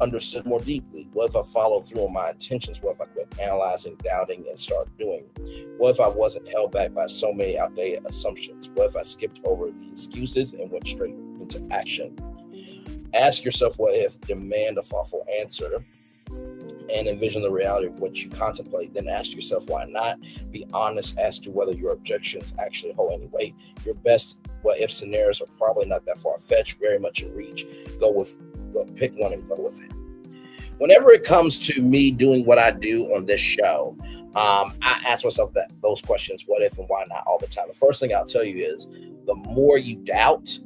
Understood more deeply? What if I followed through on my intentions? What if I quit analyzing, doubting, and started doing? What if I wasn't held back by so many outdated assumptions? What if I skipped over the excuses and went straight into action? Ask yourself what if, demand a thoughtful answer, and envision the reality of what you contemplate. Then ask yourself why not. Be honest as to whether your objections actually hold any weight. Your best what if scenarios are probably not that far-fetched, very much in reach. Pick one and go with it. Whenever it comes to me doing what I do on this show, I ask myself those questions, what if and why not, all the time. The first thing I'll tell you is the more you doubt,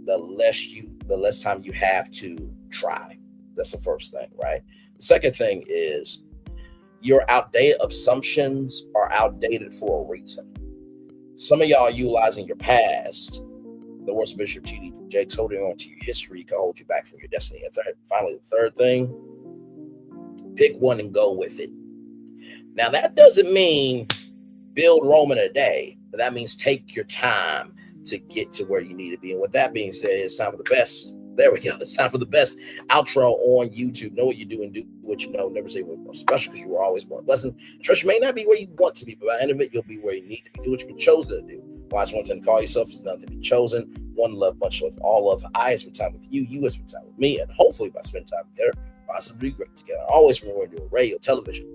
the less time you have to try. That's the first thing, right? The second thing is your outdated assumptions are outdated for a reason. Some of y'all are utilizing your past. The worst Bishop T.D. Jakes holding on to your history can hold you back from your destiny. And finally, the third thing, pick one and go with it. Now, that doesn't mean build Rome in a day, but that means take your time to get to where you need to be. And with that being said, it's time for the best. There we go. It's time for the best outro on YouTube. Know what you do and do what you know. Never say we're more special because you were always more blessed. Trust you may not be where you want to be, but by the end of it, you'll be where you need to be. Do what you've been chosen to do. Why it's one thing to call yourself, it's nothing to be chosen. One love, much love, all love. I have spent time with you. You have spent time with me. And hopefully by spending time together, possibly great together. Always remember we're doing radio, television,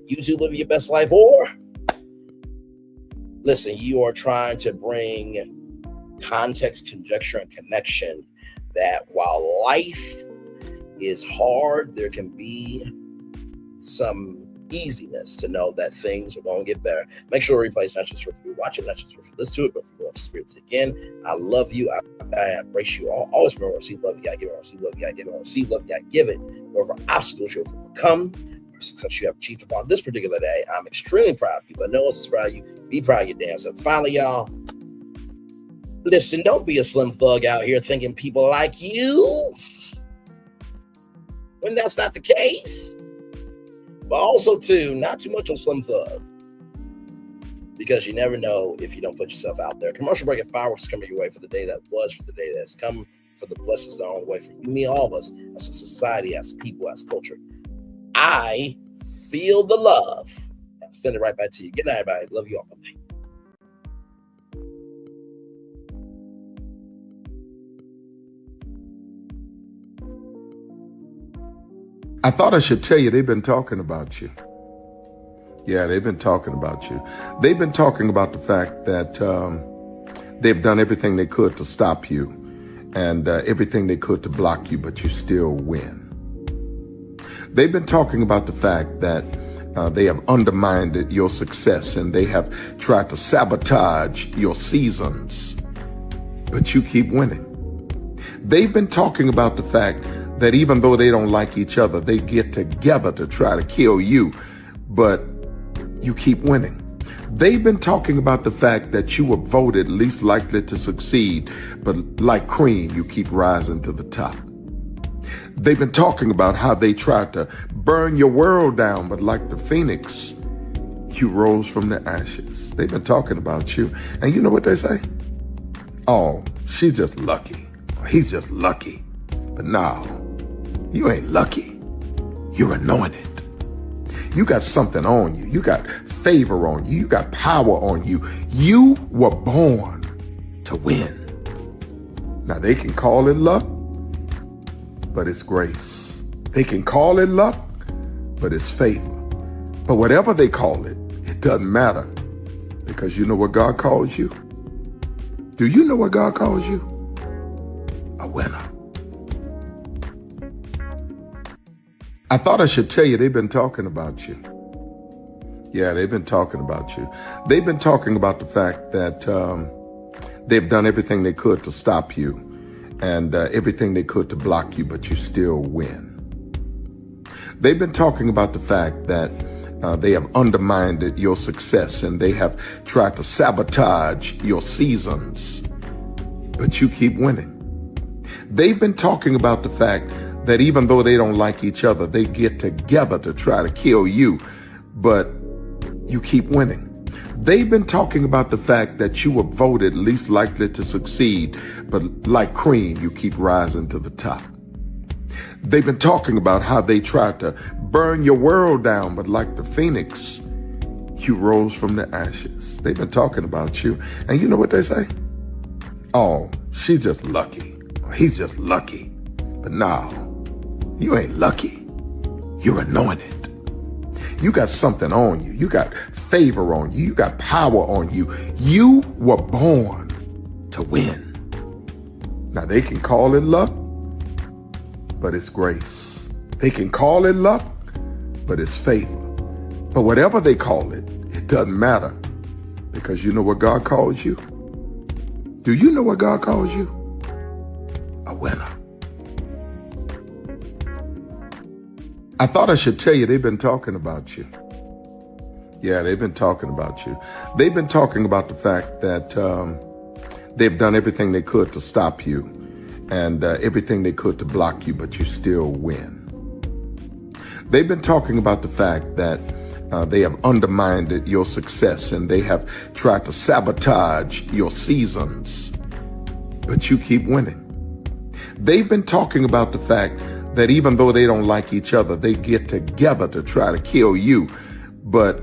YouTube, living your best life, or listen, you are trying to bring context, conjecture, and connection that while life is hard, there can be some easiness to know that things are going to get better. Make sure the replay is not just for you watch it, not just for you listen to it, but for you want to experience it again. I love you. I embrace you all. Always remember, receive love, you gotta give it. Receive love, you gotta give it. Receive love, you gotta give it. Wherever obstacles you'll overcome, success you have achieved upon this particular day. I'm extremely proud of you. But no one's proud of you. Be proud of your damn self. Finally, y'all, listen, don't be a slim thug out here thinking people like you when that's not the case. But also, too, not too much on slim thug, because you never know if you don't put yourself out there. Commercial break and fireworks coming your way for the day that was, for the day that's come, for the blessings that are on the way for you, me, all of us, as a society, as a people, as a culture. I feel the love. I'll send it right back to you. Good night, everybody. Love you all. Bye. I thought I should tell you they've been talking about you. Yeah, they've been talking about you. They've been talking about the fact that they've done everything they could to stop you and everything they could to block you, but you still win. They've been talking about the fact that they have undermined your success and they have tried to sabotage your seasons, but you keep winning. They've been talking about the fact that even though they don't like each other, they get together to try to kill you, but you keep winning. They've been talking about the fact that you were voted least likely to succeed, but like cream, you keep rising to the top. They've been talking about how they tried to burn your world down, but like the phoenix, you rose from the ashes. They've been talking about you. And you know what they say? Oh, she's just lucky. He's just lucky. But no, you ain't lucky. You're anointed. You got something on you. You got favor on you. You got power on you. You were born to win. Now they can call it luck, but it's grace. They can call it luck, but it's favor. But whatever they call it, it doesn't matter, because you know what God calls you? Do you know what God calls you? A winner. I thought I should tell you they've been talking about you. Yeah, they've been talking about you. They've been talking about the fact that they've done everything they could to stop you and everything they could to block you, but you still win. They've been talking about the fact that they have undermined your success and they have tried to sabotage your seasons, but you keep winning. They've been talking about the fact that even though they don't like each other, they get together to try to kill you, but you keep winning. They've been talking about the fact that you were voted least likely to succeed, but like cream, you keep rising to the top. They've been talking about how they tried to burn your world down, but like the phoenix, you rose from the ashes. They've been talking about you. And you know what they say? Oh, she's just lucky. He's just lucky. But no, you ain't lucky. You're anointed. You got something on you. You got favor on you. You got power on you. You were born to win. Now they can call it luck, but it's grace. They can call it luck, but it's favor. But whatever they call it, it doesn't matter, because you know what God calls you? Do you know what God calls you? A winner. I thought I should tell you they've been talking about you. Yeah, they've been talking about you. They've been talking about the fact that they've done everything they could to stop you and everything they could to block you, but you still win. They've been talking about the fact that they have undermined your success and they have tried to sabotage your seasons, but you keep winning. They've been talking about the fact that even though they don't like each other, they get together to try to kill you, but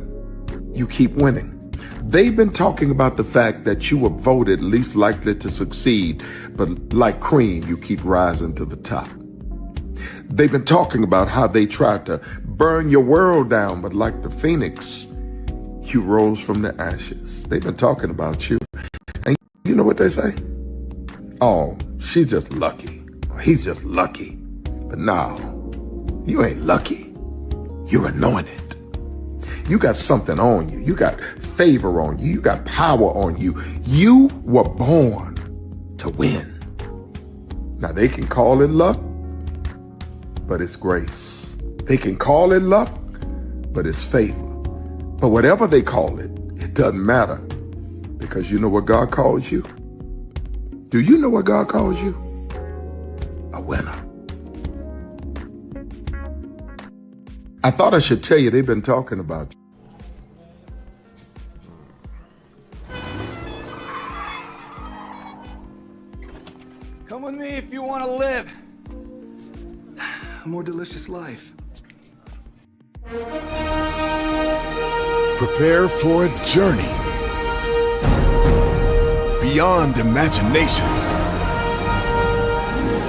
you keep winning. They've been talking about the fact that you were voted least likely to succeed, but like cream, you keep rising to the top. They've been talking about how they tried to burn your world down, but like the phoenix, you rose from the ashes. They've been talking about you. And you know what they say? Oh, she's just lucky. He's just lucky. But no, you ain't lucky. You're anointed. You got something on you. You got favor on you. You got power on you. You were born to win. Now they can call it luck, but it's grace. They can call it luck, but it's favor. But whatever they call it, it doesn't matter. Because you know what God calls you? Do you know what God calls you? A winner. I thought I should tell you they've been talking about you. Come with me if you want to live a more delicious life. Prepare for a journey beyond imagination,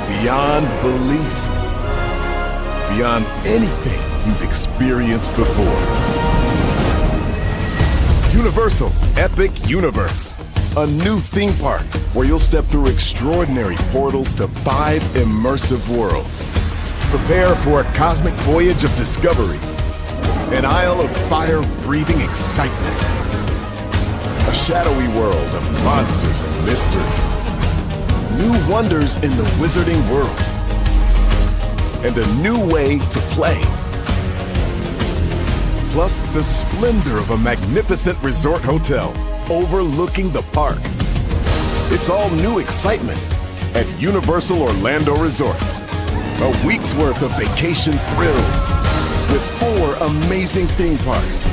beyond belief, beyond anything you've experienced before. Universal Epic Universe, a new theme park where you'll step through extraordinary portals to 5 immersive worlds. Prepare for a cosmic voyage of discovery, an isle of fire-breathing excitement, a shadowy world of monsters and mystery, new wonders in the wizarding world, and a new way to play. Plus the splendor of a magnificent resort hotel overlooking the park. It's all new excitement at Universal Orlando Resort. A week's worth of vacation thrills with 4 amazing theme parks,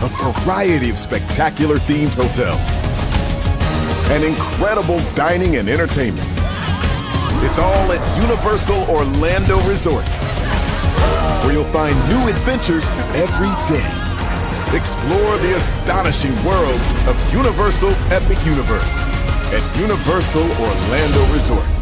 a variety of spectacular themed hotels, and incredible dining and entertainment. It's all at Universal Orlando Resort, where you'll find new adventures every day. Explore the astonishing worlds of Universal Epic Universe at Universal Orlando Resort.